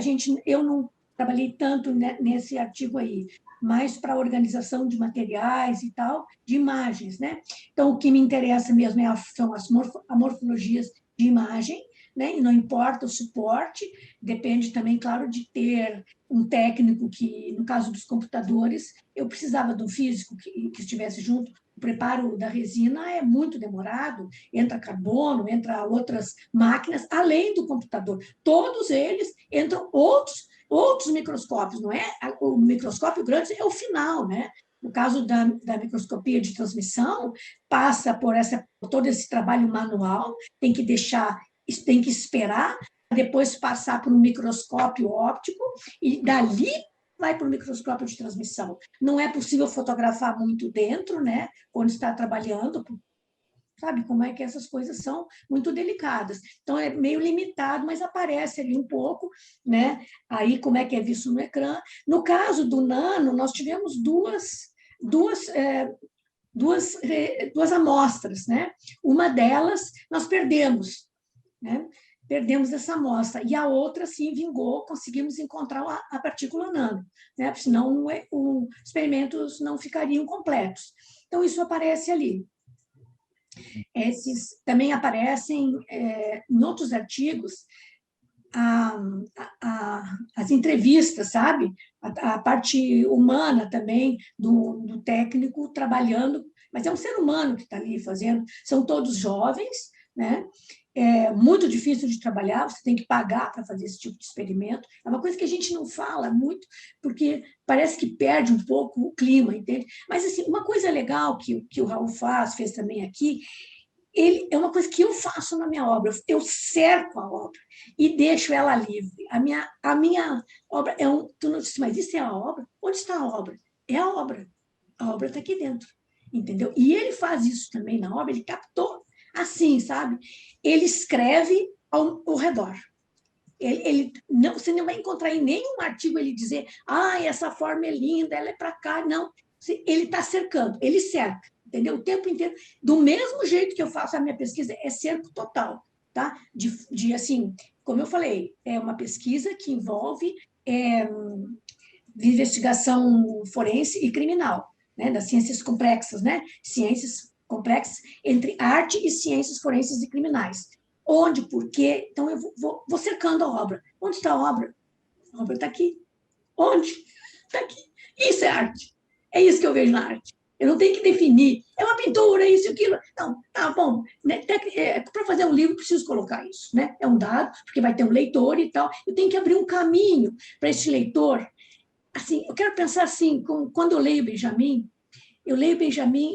eu não trabalhei tanto nesse artigo aí, mais para a organização de materiais e tal, de imagens, né? Então, o que me interessa mesmo são as morfologias de imagem, né? E não importa o suporte, depende também, claro, de ter um técnico que, no caso dos computadores, eu precisava de um físico que estivesse junto. O preparo da resina é muito demorado, entra carbono, entra outras máquinas, além do computador. Todos eles entram outros microscópios, não é? O microscópio grande é o final, né? No caso da microscopia de transmissão, passa por todo esse trabalho manual, tem que esperar, depois passar por um microscópio óptico e dali vai para o microscópio de transmissão. Não é possível fotografar muito dentro, né? Quando está trabalhando, sabe como é que essas coisas são muito delicadas. Então, é meio limitado, mas aparece ali um pouco, né? Aí, como é que é visto no ecrã. No caso do nano, nós tivemos duas amostras, né? Uma delas nós perdemos, né? Perdemos essa amostra, e a outra, sim, vingou, conseguimos encontrar a partícula nano, né? Senão os experimentos não ficariam completos. Então, isso aparece ali. Esses também aparecem em outros artigos, as entrevistas, sabe? A parte humana também do técnico trabalhando, mas é um ser humano que está ali fazendo, são todos jovens, né? É muito difícil de trabalhar, você tem que pagar para fazer esse tipo de experimento. É uma coisa que a gente não fala muito, porque parece que perde um pouco o clima, entende? Mas, assim, uma coisa legal que o Raul fez também aqui, é uma coisa que eu faço na minha obra, eu cerco a obra e deixo ela livre. A minha obra tu não disse, mas isso é a obra? Onde está a obra? É a obra está aqui dentro, entendeu? E ele faz isso também na obra, ele captou assim, sabe? Ele escreve ao redor. Você não vai encontrar em nenhum artigo ele dizer, essa forma é linda, ela é para cá, não. Ele está cercando, ele cerca, entendeu? O tempo inteiro. Do mesmo jeito que eu faço a minha pesquisa, é cerco total, tá? Assim, como eu falei, é uma pesquisa que envolve investigação forense e criminal, né? Das ciências complexas, né? Ciências complexas entre arte e ciências forenses e criminais. Onde, por quê? Então, eu vou cercando a obra. Onde está a obra? A obra está aqui. Onde? Está aqui. Isso é arte. É isso que eu vejo na arte. Eu não tenho que definir. É uma pintura, isso, aquilo. Não, tá bom. Né? Para fazer um livro, preciso colocar isso. Né? É um dado, porque vai ter um leitor e tal. Eu tenho que abrir um caminho para esse leitor. Assim, eu quero pensar assim, quando eu leio Benjamin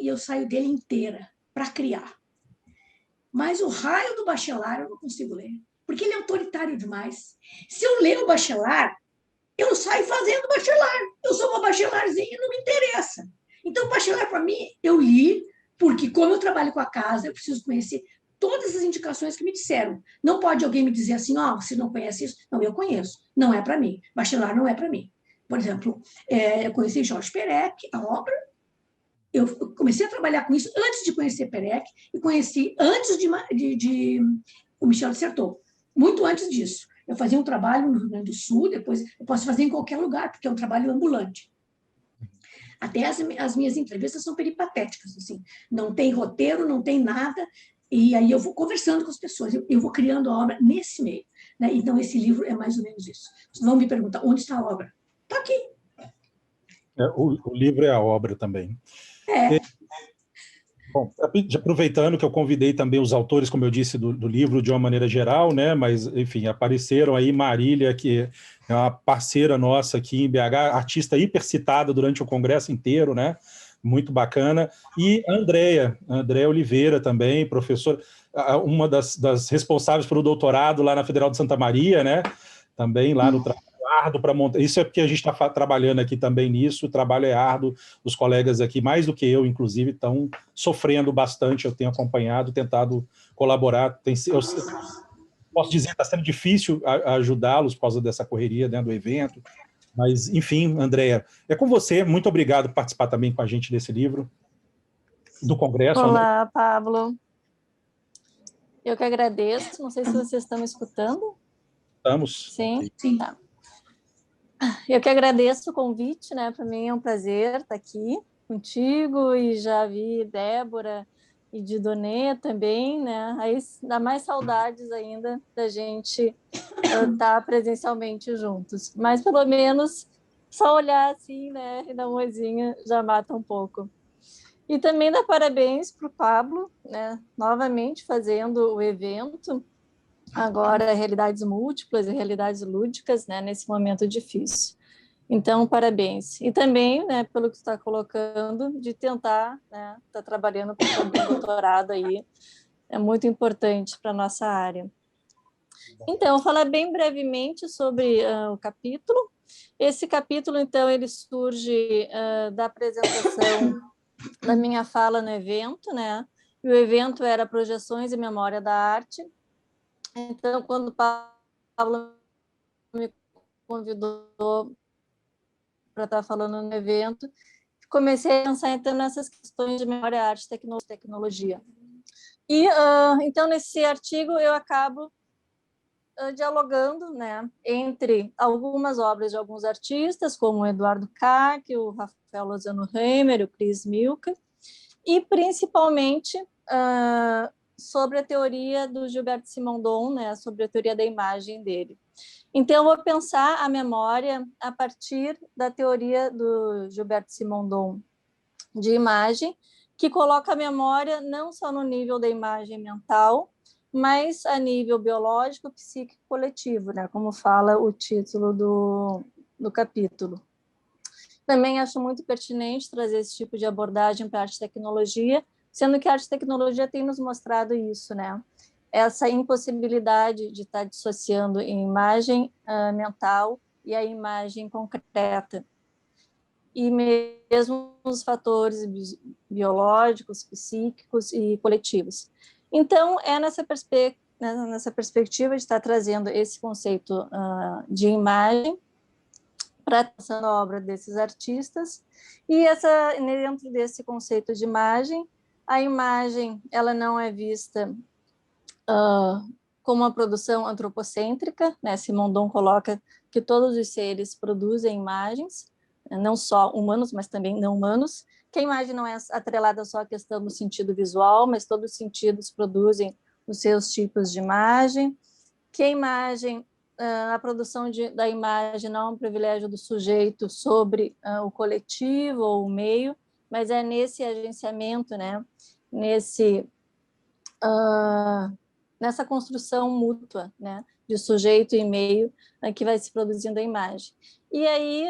e eu saio dele inteira para criar. Mas o Raio do Bachelard eu não consigo ler, porque ele é autoritário demais. Se eu ler o Bachelard, eu saio fazendo Bachelard. Eu sou uma Bachelardzinha, não me interessa. Então, o Bachelard, para mim, eu li, porque como eu trabalho com a casa, eu preciso conhecer todas as indicações que me disseram. Não pode alguém me dizer assim, você não conhece isso? Não, eu conheço. Não é para mim. Bachelard não é para mim. Por exemplo, eu conheci Jorge Perec, a obra. Eu comecei a trabalhar com isso antes de conhecer Perec e conheci antes de o Michel de Certeau, muito antes disso. Eu fazia um trabalho no Rio Grande do Sul, depois eu posso fazer em qualquer lugar, porque é um trabalho ambulante. Até as minhas entrevistas são peripatéticas, assim, não tem roteiro, não tem nada, e aí eu vou conversando com as pessoas, eu vou criando a obra nesse meio. Né? Então, esse livro é mais ou menos isso. Vocês vão me perguntar, onde está a obra? Está aqui. O livro é a obra também. Bom, aproveitando que eu convidei também os autores, como eu disse, do livro de uma maneira geral, né? Mas, enfim, apareceram aí Marília, que é uma parceira nossa aqui em BH, artista hipercitada durante o congresso inteiro, né? Muito bacana. E a Andréia Oliveira também, professora, uma das responsáveis pelo doutorado lá na Federal de Santa Maria, né? Também lá no trabalho árduo para montar. Isso é porque a gente está trabalhando aqui também nisso, o trabalho é árduo, os colegas aqui, mais do que eu, inclusive, estão sofrendo bastante, eu tenho acompanhado, tentado colaborar, eu posso dizer que está sendo difícil ajudá-los por causa dessa correria, né, do evento, mas, enfim, Andréia, é com você, muito obrigado por participar também com a gente desse livro, do Congresso. Olá, André. Pablo. Eu que agradeço, não sei se vocês estão me escutando. Estamos. Sim? Sim. Tá. Eu que agradeço o convite, né? Para mim é um prazer estar aqui contigo e já vi Débora e de Donê também, né? Aí dá mais saudades ainda da gente estar presencialmente juntos. Mas pelo menos só olhar assim, né? E dar uma oizinha já mata um pouco. E também dar parabéns para o Pablo, né? Novamente fazendo o evento. Agora, realidades múltiplas e realidades lúdicas, né, nesse momento difícil. Então, parabéns. E também, né, pelo que você está colocando, de tentar, né, estar trabalhando para o doutorado aí, é muito importante para a nossa área. Então, eu vou falar bem brevemente sobre o capítulo. Esse capítulo, então, ele surge da apresentação da minha fala no evento, né? E o evento era Projeções e Memória da Arte. Então, quando o Pablo me convidou para estar falando no evento, comecei a pensar então nessas questões de memória, arte, tecnologia. E então nesse artigo eu acabo dialogando, né, entre algumas obras de alguns artistas, como o Eduardo Kac, o Rafael Lozano Reimer, o Chris Milka, e principalmente sobre a teoria do Gilberto Simondon, né, sobre a teoria da imagem dele. Então, eu vou pensar a memória a partir da teoria do Gilberto Simondon de imagem, que coloca a memória não só no nível da imagem mental, mas a nível biológico, psíquico e coletivo, né, como fala o título do capítulo. Também acho muito pertinente trazer esse tipo de abordagem para a arte e tecnologia, sendo que a arte e tecnologia tem nos mostrado isso, né? Essa impossibilidade de estar dissociando a imagem mental e a imagem concreta. E mesmo os fatores biológicos, psíquicos e coletivos. Então, é nessa perspectiva de estar trazendo esse conceito de imagem para a obra desses artistas, e dentro desse conceito de imagem, a imagem ela não é vista como uma produção antropocêntrica, né? Simondon coloca que todos os seres produzem imagens, não só humanos, mas também não humanos, que a imagem não é atrelada só à questão do sentido visual, mas todos os sentidos produzem os seus tipos de imagem, que a imagem, a produção da imagem não é um privilégio do sujeito sobre o coletivo ou o meio, mas é nesse agenciamento, né? Nessa construção mútua, né, de sujeito e meio que vai se produzindo a imagem. E aí,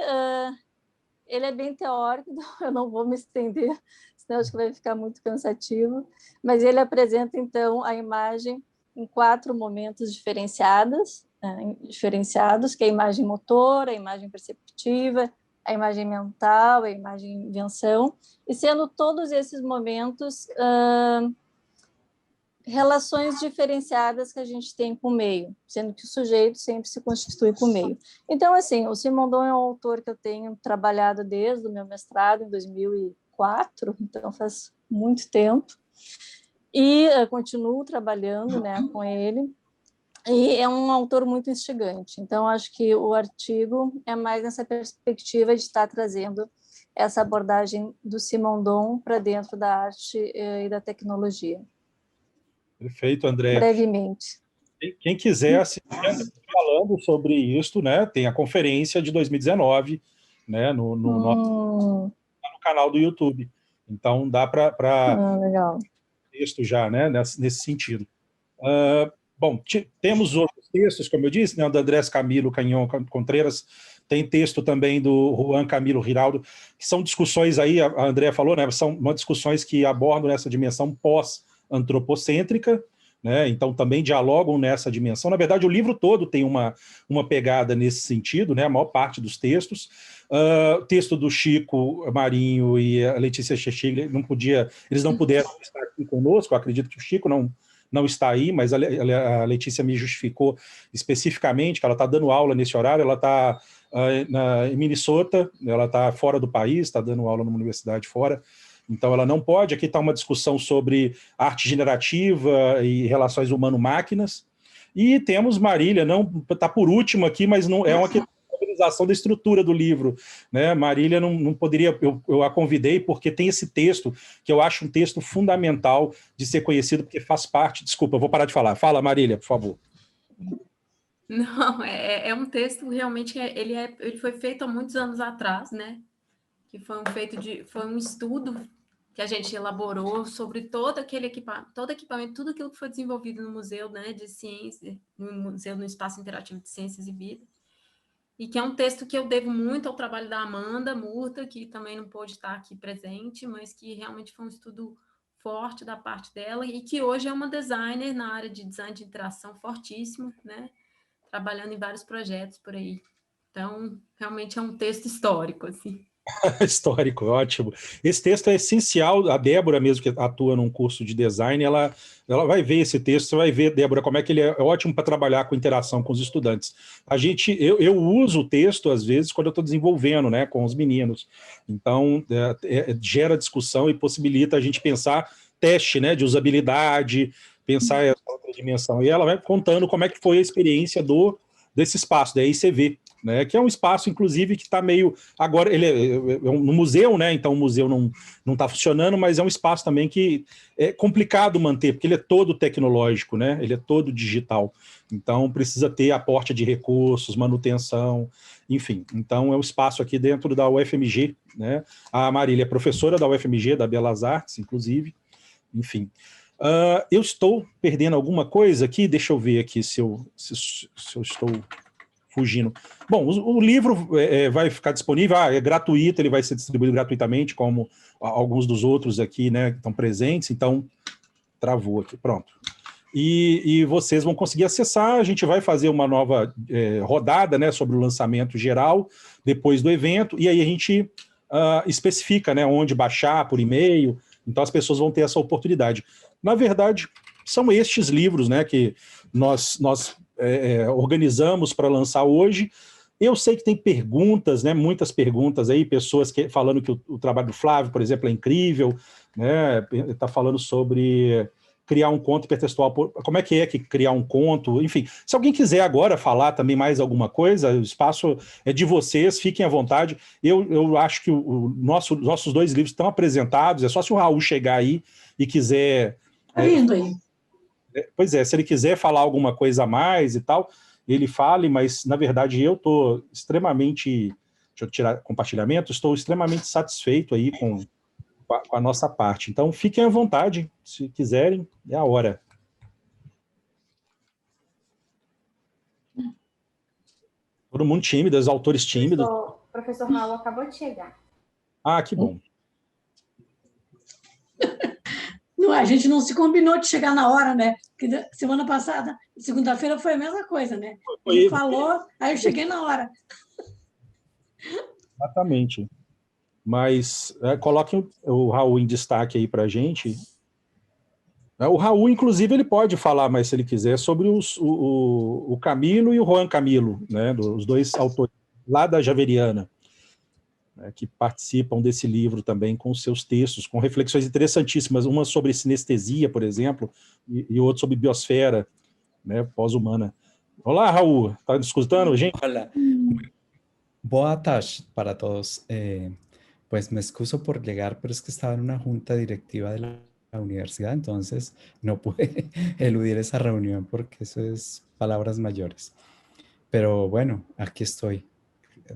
ele é bem teórico, eu não vou me estender, senão acho que vai ficar muito cansativo, mas ele apresenta, então, a imagem em 4 momentos diferenciados, que é a imagem motora, a imagem perceptiva, a imagem mental, a imagem invenção, e sendo todos esses momentos relações diferenciadas que a gente tem com o meio, sendo que o sujeito sempre se constitui com o meio. Então, assim, o Simondon é um autor que eu tenho trabalhado desde o meu mestrado, em 2004, então faz muito tempo, e continuo trabalhando, né, com ele, e é um autor muito instigante. Então, acho que o artigo é mais nessa perspectiva de estar trazendo essa abordagem do Simondon para dentro da arte e da tecnologia. Perfeito, André. Brevemente. Quem quiser assistir falando sobre isso, né, tem a conferência de 2019, né, no canal do YouTube. Então, dá para Legal. texto já, né, nesse sentido. Bom, temos outros textos, como eu disse, né, do Andrés Camilo Canhon Contreras, tem texto também do Juan Camilo Giraldo, que são discussões aí, a Andrea falou, né, são discussões que abordam essa dimensão pós-antropocêntrica, né, então também dialogam nessa dimensão. Na verdade, o livro todo tem uma pegada nesse sentido, né, a maior parte dos textos. O texto do Chico Marinho e a Letícia Chechig, eles não puderam estar aqui conosco, eu acredito que o Chico não está aí, mas a Letícia me justificou especificamente que ela está dando aula nesse horário, ela está em Minnesota, ela está fora do país, está dando aula numa universidade fora, então ela não pode. Aqui está uma discussão sobre arte generativa e relações humano-máquinas, e temos Marília, não está por último aqui, mas não é uma organização da estrutura do livro, né? Marília não poderia, eu a convidei porque tem esse texto, que eu acho um texto fundamental de ser conhecido, porque faz parte, desculpa, eu vou parar de falar. Fala, Marília, por favor. Não, é um texto realmente, ele foi feito há muitos anos atrás, né? Que foi um estudo que a gente elaborou sobre todo equipamento, tudo aquilo que foi desenvolvido no Museu, né, de Ciência, no Espaço Interativo de Ciências e Vida, e que é um texto que eu devo muito ao trabalho da Amanda Murta, que também não pôde estar aqui presente, mas que realmente foi um estudo forte da parte dela, e que hoje é uma designer na área de design de interação fortíssimo, né, trabalhando em vários projetos por aí. Então, realmente é um texto histórico, assim. Histórico, ótimo. Esse texto é essencial. A Débora mesmo, que atua num curso de design, ela vai ver esse texto, você vai ver, Débora, como é que ele é ótimo para trabalhar com interação com os estudantes. Eu uso o texto, às vezes, quando eu estou desenvolvendo, né, com os meninos. Então, gera discussão e possibilita a gente pensar teste, né, de usabilidade, pensar essa outra dimensão. E ela vai contando como é que foi a experiência desse espaço, da ICV, né, que é um espaço, inclusive, que está meio... Agora, ele é um museu, né, então o museu não está funcionando, mas é um espaço também que é complicado manter, porque ele é todo tecnológico, né, ele é todo digital. Então, precisa ter aporte de recursos, manutenção, enfim. Então, é um espaço aqui dentro da UFMG, né. A Marília é professora da UFMG, da Belas Artes, inclusive, enfim. Eu estou perdendo alguma coisa aqui? Deixa eu ver aqui se eu estou fugindo. Bom, o livro vai ficar disponível, é gratuito, ele vai ser distribuído gratuitamente, como alguns dos outros aqui, né, que estão presentes, então travou aqui, pronto. E vocês vão conseguir acessar, a gente vai fazer uma nova rodada, né, sobre o lançamento geral, depois do evento, e aí a gente especifica, né, onde baixar por e-mail, então as pessoas vão ter essa oportunidade. Na verdade, são estes livros, né, que nós organizamos para lançar hoje. Eu sei que tem perguntas, né, muitas perguntas aí, pessoas falando que o trabalho do Flávio, por exemplo, é incrível, né, está falando sobre criar um conto hipertextual, como é que criar um conto, enfim. Se alguém quiser agora falar também mais alguma coisa, o espaço é de vocês, fiquem à vontade. Eu acho que nossos dois livros estão apresentados, é só se o Raul chegar aí e quiser... Tá vindo aí. Pois é, se ele quiser falar alguma coisa a mais e tal, ele fale, mas, na verdade, eu estou extremamente... Deixa eu tirar compartilhamento, estou extremamente satisfeito aí com a nossa parte. Então, fiquem à vontade, se quiserem, é a hora. Todo mundo tímido, os autores tímidos. Professor Raul acabou de chegar. Ah, que bom. Não, a gente não se combinou de chegar na hora, né? Porque semana passada, segunda-feira, foi a mesma coisa, né? Ele falou, aí eu cheguei na hora. Exatamente. Mas coloquem o Raul em destaque aí para a gente. O Raul, inclusive, ele pode falar, mas se ele quiser, sobre o Camilo e o Juan Camilo, né? Os dois autores lá da Javeriana, né, que participam desse livro também com seus textos, com reflexões interessantíssimas, uma sobre sinestesia, por exemplo, e outra sobre biosfera, né, pós-humana. Olá, Raul, está nos escutando, gente? Hola. Boa tarde para todos. Pues me excuso por llegar, pero es que estaba en una junta directiva de la universidad, entonces no pude eludir esa reunión porque eso es palabras mayores. Pero bueno, aquí estoy.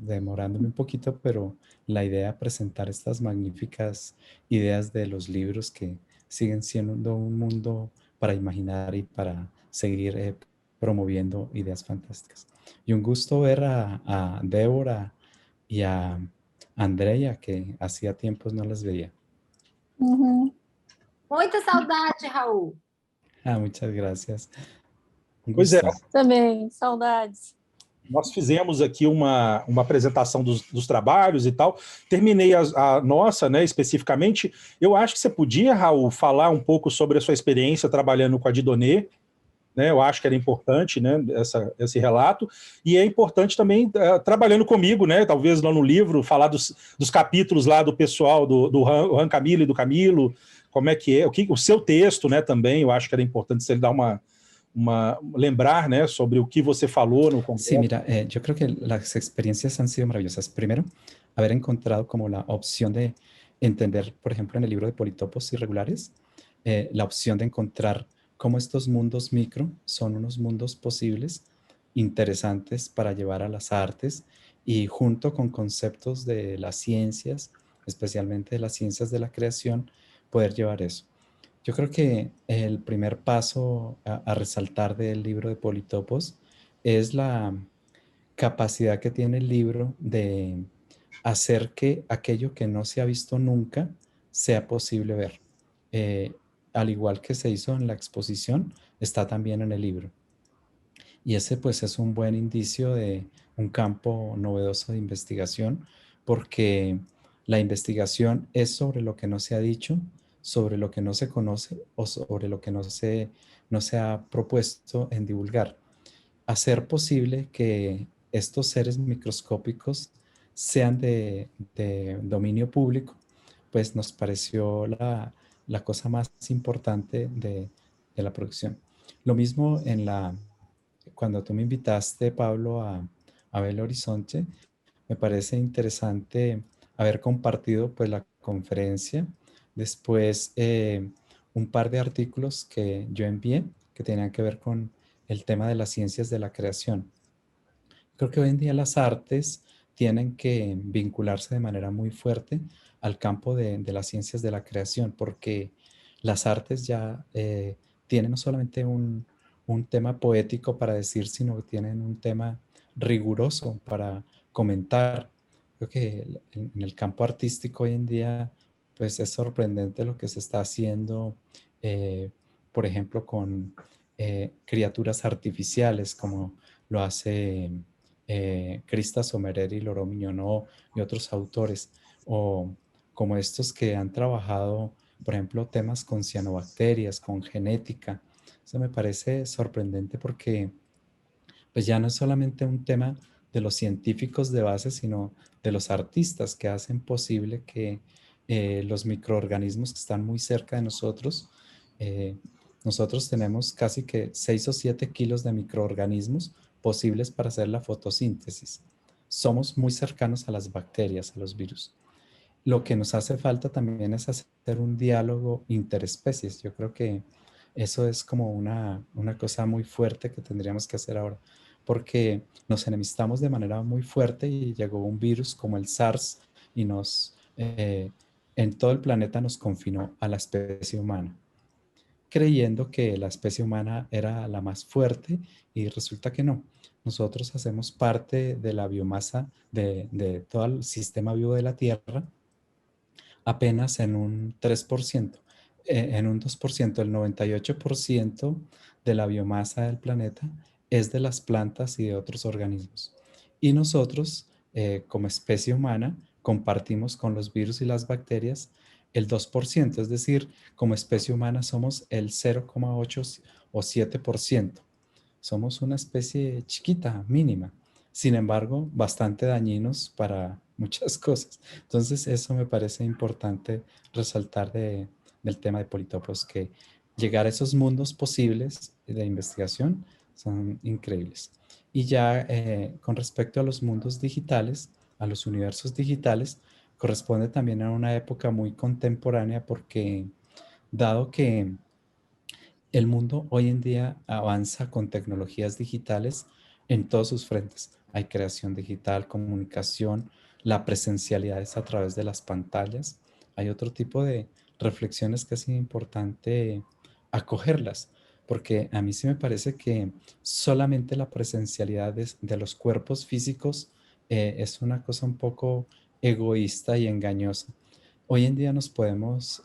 demorándome un poquito, pero la idea de presentar estas magníficas ideas de los libros que siguen siendo un mundo para imaginar y para seguir promoviendo ideas fantásticas. Y un gusto ver a Débora y a Andrea, que hacía tiempos no las veía. Muita saudade, Raul. Muchas gracias. Um Pois é, gusto. Também, saudades. nós fizemos aqui uma apresentação dos trabalhos e tal. Terminei a nossa, né, especificamente. Eu acho que você podia, Raul, falar um pouco sobre a sua experiência trabalhando com a Dieudonné, né? Eu acho que era importante, né, esse relato. E é importante também, trabalhando comigo, né, talvez lá no livro, falar dos capítulos lá do pessoal, do Juan Camilo e do Camilo, como é que é, o seu texto, né, também. Eu acho que era importante você dar lembrar, né, sobre o que você falou no congresso. Sí, mira, yo creo que las experiencias han sido maravillosas. Primero, haber encontrado como la opción de entender, por ejemplo, en el libro de Politopos Irregulares, la opción de encontrar cómo estos mundos micro son unos mundos posibles, interesantes para llevar a las artes y junto con conceptos de las ciencias, especialmente de las ciencias de la creación, poder llevar eso. Yo creo que el primer paso a resaltar del libro de Politopos es la capacidad que tiene el libro de hacer que aquello que no se ha visto nunca sea posible ver. Al igual que se hizo en la exposición, está también en el libro. Y ese pues es un buen indicio de un campo novedoso de investigación, porque la investigación es sobre lo que no se ha dicho, sobre lo que no se conoce o sobre lo que no se ha propuesto en divulgar. Hacer posible que estos seres microscópicos sean de dominio público, pues nos pareció la cosa más importante de la producción. Lo mismo cuando tú me invitaste, Pablo, a Belo Horizonte, me parece interesante haber compartido pues la conferencia. Después, un par de artículos que yo envié que tenían que ver con el tema de las ciencias de la creación. Creo que hoy en día las artes tienen que vincularse de manera muy fuerte al campo de las ciencias de la creación, porque las artes ya tienen no solamente un tema poético para decir, sino que tienen un tema riguroso para comentar. Creo que en el campo artístico hoy en día pues es sorprendente lo que se está haciendo, por ejemplo, con criaturas artificiales, como lo hace Krista Sommereri, Laurent Mignonneau y otros autores, o como estos que han trabajado, por ejemplo, temas con cianobacterias, con genética. Eso me parece sorprendente porque pues ya no es solamente un tema de los científicos de base, sino de los artistas que hacen posible que los microorganismos que están muy cerca de nosotros, nosotros tenemos casi que 6 o 7 kilos de microorganismos posibles para hacer la fotosíntesis. Somos muy cercanos a las bacterias, a los virus. Lo que nos hace falta también es hacer un diálogo interespecies. Yo creo que eso es como una cosa muy fuerte que tendríamos que hacer ahora, porque nos enemistamos de manera muy fuerte y llegó un virus como el SARS y en todo el planeta nos confinó a la especie humana, creyendo que la especie humana era la más fuerte y resulta que no. Nosotros hacemos parte de la biomasa de todo el sistema vivo de la Tierra apenas en un 3%, en un 2%, el 98% de la biomasa del planeta es de las plantas y de otros organismos. Y nosotros, como especie humana, compartimos con los virus y las bacterias el 2%, es decir, como especie humana somos el 0,8 o 7%. Somos una especie chiquita, mínima, sin embargo, bastante dañinos para muchas cosas. Entonces, eso me parece importante resaltar del tema de Politopos, que llegar a esos mundos posibles de investigación son increíbles. Y ya con respecto a los mundos digitales, a los universos digitales, corresponde también a una época muy contemporánea porque dado que el mundo hoy en día avanza con tecnologías digitales, en todos sus frentes. Hay creación digital, comunicación, la presencialidad es a través de las pantallas. Hay otro tipo de reflexiones que es importante acogerlas, porque a mí sí me parece que solamente la presencialidad de los cuerpos físicos es una cosa un poco egoísta y engañosa. Hoy en día nos podemos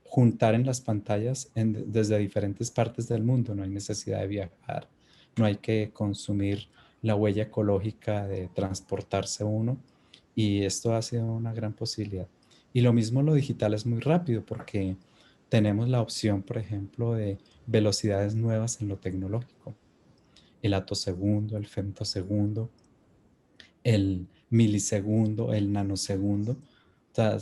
juntar en las pantallas desde diferentes partes del mundo, no hay necesidad de viajar, no hay que consumir la huella ecológica de transportarse uno, y esto ha sido una gran posibilidad. Y lo mismo lo digital es muy rápido porque tenemos la opción, por ejemplo, de velocidades nuevas en lo tecnológico. El atosegundo, el femtosegundo, el milisegundo, el nanosegundo.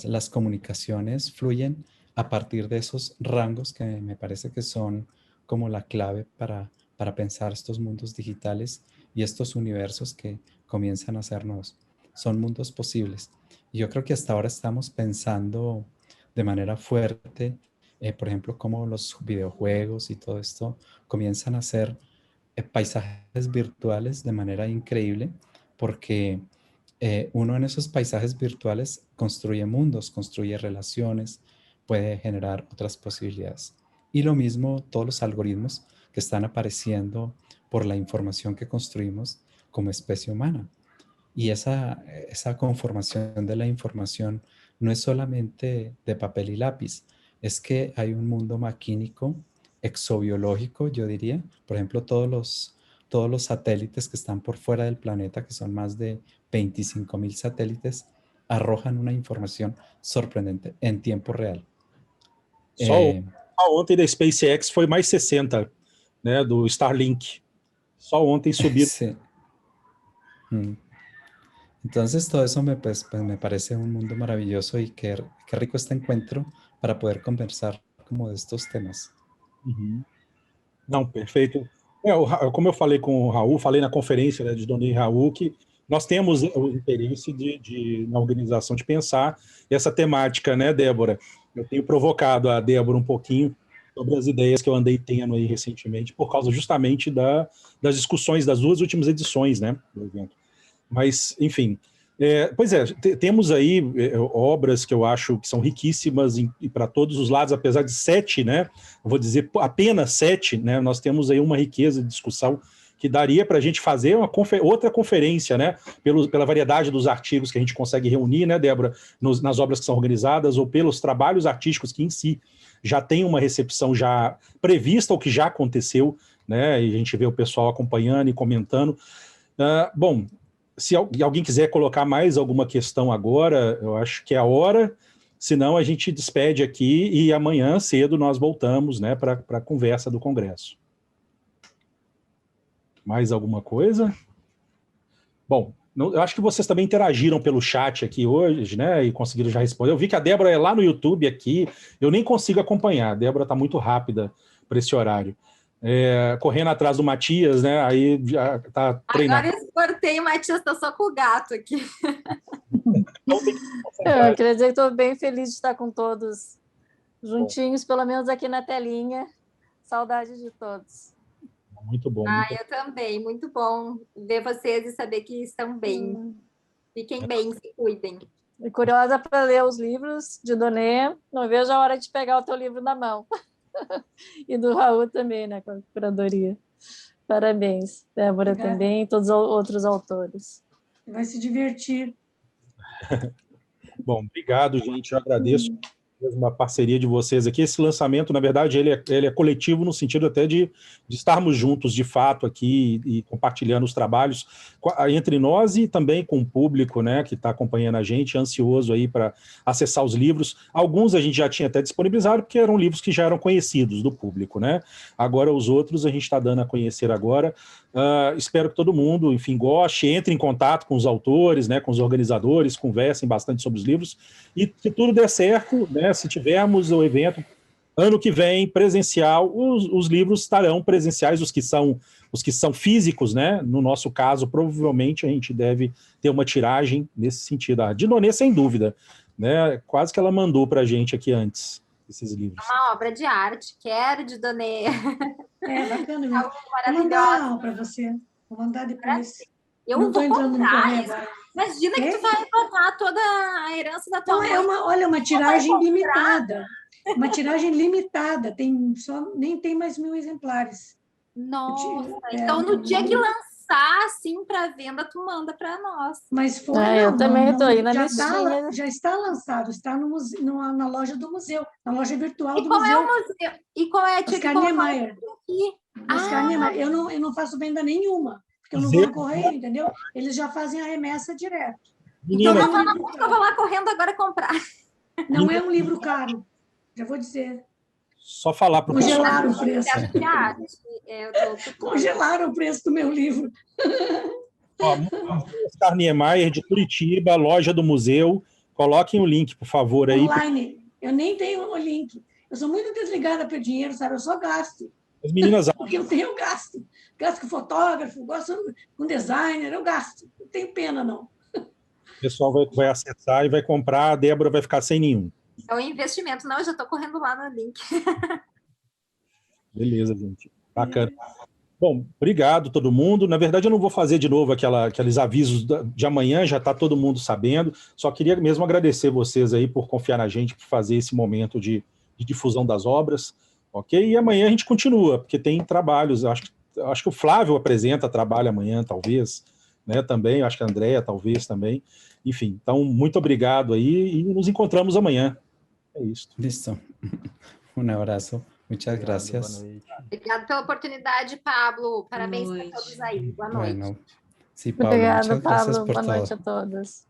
Las comunicaciones fluyen a partir de esos rangos que me parece que son como la clave para pensar estos mundos digitales y estos universos que comienzan a ser nuevos. Son mundos posibles. Y yo creo que hasta ahora estamos pensando de manera fuerte, por ejemplo, cómo los videojuegos y todo esto comienzan a ser paisajes virtuales de manera increíble, porque uno en esos paisajes virtuales construye mundos, construye relaciones, puede generar otras posibilidades. Y lo mismo todos los algoritmos que están apareciendo por la información que construimos como especie humana. Y esa conformación de la información no es solamente de papel y lápiz, es que hay un mundo maquínico, exobiológico, yo diría. Por ejemplo, todos los satélites que están por fuera del planeta, que son más de 25.000 satélites, arrojan una información sorprendente en tiempo real. Só ontem da SpaceX foi mais 60, né, do Starlink. Só ontem subiram. Sí. Entonces todo eso me parece un mundo maravilloso, y qué rico este encuentro para poder conversar como de estos temas. Uhum. Não, perfeito. Como eu falei com o Raul, falei na conferência, né, de Dona Raul, que nós temos o interesse na organização de pensar essa temática, né, Débora? Eu tenho provocado a Débora um pouquinho sobre as ideias que eu andei tendo aí recentemente, por causa justamente das discussões das 2 últimas edições, né, do evento. Mas, enfim, pois é, temos aí obras que eu acho que são riquíssimas para todos os lados, apesar de 7, né, eu vou dizer apenas 7, né, nós temos aí uma riqueza de discussão que daria para a gente fazer outra conferência, né, pela variedade dos artigos que a gente consegue reunir, né, Débora, nas obras que são organizadas, ou pelos trabalhos artísticos que em si já tem uma recepção já prevista, ou que já aconteceu, né, e a gente vê o pessoal acompanhando e comentando. Bom, se alguém quiser colocar mais alguma questão agora, eu acho que é a hora, senão a gente despede aqui e amanhã cedo nós voltamos, né, para a conversa do Congresso. Mais alguma coisa? Bom, eu acho que vocês também interagiram pelo chat aqui hoje, né, e conseguiram já responder. Eu vi que a Débora é lá no YouTube aqui, eu nem consigo acompanhar, a Débora está muito rápida para esse horário. Correndo atrás do Matias, né, aí já está treinando. Agora exportei, o Matias está só com o gato aqui. Eu queria dizer que estou bem feliz de estar com todos juntinhos, pelo menos aqui na telinha. Saudade de todos. Muito bom. Eu também, muito bom ver vocês e saber que estão bem. Fiquem bem, se cuidem. E curiosa para ler os livros de Donê, não vejo a hora de pegar o teu livro na mão. E do Raul também, né, com a curadoria. Parabéns, Débora. Obrigada. Também, e todos os outros autores. Vai se divertir. Bom, obrigado, gente, eu agradeço a parceria de vocês aqui. Esse lançamento, na verdade, ele é coletivo no sentido até de estarmos juntos, de fato, aqui e compartilhando os trabalhos entre nós e também com o público, né, que está acompanhando a gente, ansioso aí para acessar os livros. Alguns a gente já tinha até disponibilizado, porque eram livros que já eram conhecidos do público, né? Agora, os outros a gente está dando a conhecer agora. Espero que todo mundo, enfim, goste, entre em contato com os autores, né, com os organizadores, conversem bastante sobre os livros, e se tudo der certo, né, se tivermos o evento ano que vem presencial, os livros estarão presenciais, os que são físicos, né? No nosso caso, provavelmente a gente deve ter uma tiragem nesse sentido. A de Donê, sem dúvida, né? Quase que ela mandou para a gente aqui antes esses livros. Uma obra de arte, quero de Donê. Bacana mesmo. Vou mandar para você. Vou mandar depois. Eu Não estou vou entrando no comprar. correio agora. Imagina que tu vai botar toda a herança da tua Então, mãe. olha, uma tiragem limitada. Uma tiragem limitada. Nem tem mais 1000 exemplares. Nossa, então no dia que lançar, assim, para venda, tu manda para nós. Mas foi, eu também estou aí na listinha. já está lançado, está na loja do museu, na loja virtual E do qual museu. é o museu? E qual é a tia Oscar que Niemeyer. Oscar Niemeyer. Eu não faço venda nenhuma, porque eu não vou no correio, entendeu? Eles já fazem a remessa direto. Então, Não é não um fala livro muito que eu vou lá correndo agora comprar. Não é um livro caro, já vou dizer. Só falar para o pessoal. Congelaram o preço. Eu tô... Congelaram o preço do meu livro. Oscar Niemeyer, de Curitiba, loja do museu. Coloquem o link, por favor, aí. Online. Eu nem tenho o link. Eu sou muito desligada pelo dinheiro, sabe? Eu só gasto. As meninas... Porque eu tenho gasto. Gasto com fotógrafo, gasto com designer, eu gasto. Não tenho pena, não. O pessoal vai acessar e vai comprar, a Débora vai ficar sem nenhum. É um investimento. Não, eu já estou correndo lá no link. Beleza, gente. Bacana. Bom, obrigado todo mundo. Na verdade, eu não vou fazer de novo aqueles avisos de amanhã, já está todo mundo sabendo. Só queria mesmo agradecer vocês aí por confiar na gente, por fazer esse momento de difusão das obras, ok? E amanhã a gente continua, porque tem trabalhos. Acho que o Flávio apresenta trabalho amanhã, talvez, né? Também, acho que a Andréia talvez também. Enfim, então, muito obrigado aí e nos encontramos amanhã. É isso. Listo. Um abraço. Muchas gracias. Obrigada pela oportunidade, Pablo. Parabéns para todos aí. Boa noite. Bueno, sí, Pablo, Obrigada, muchas gracias Pablo. por Boa todo. noite a todos.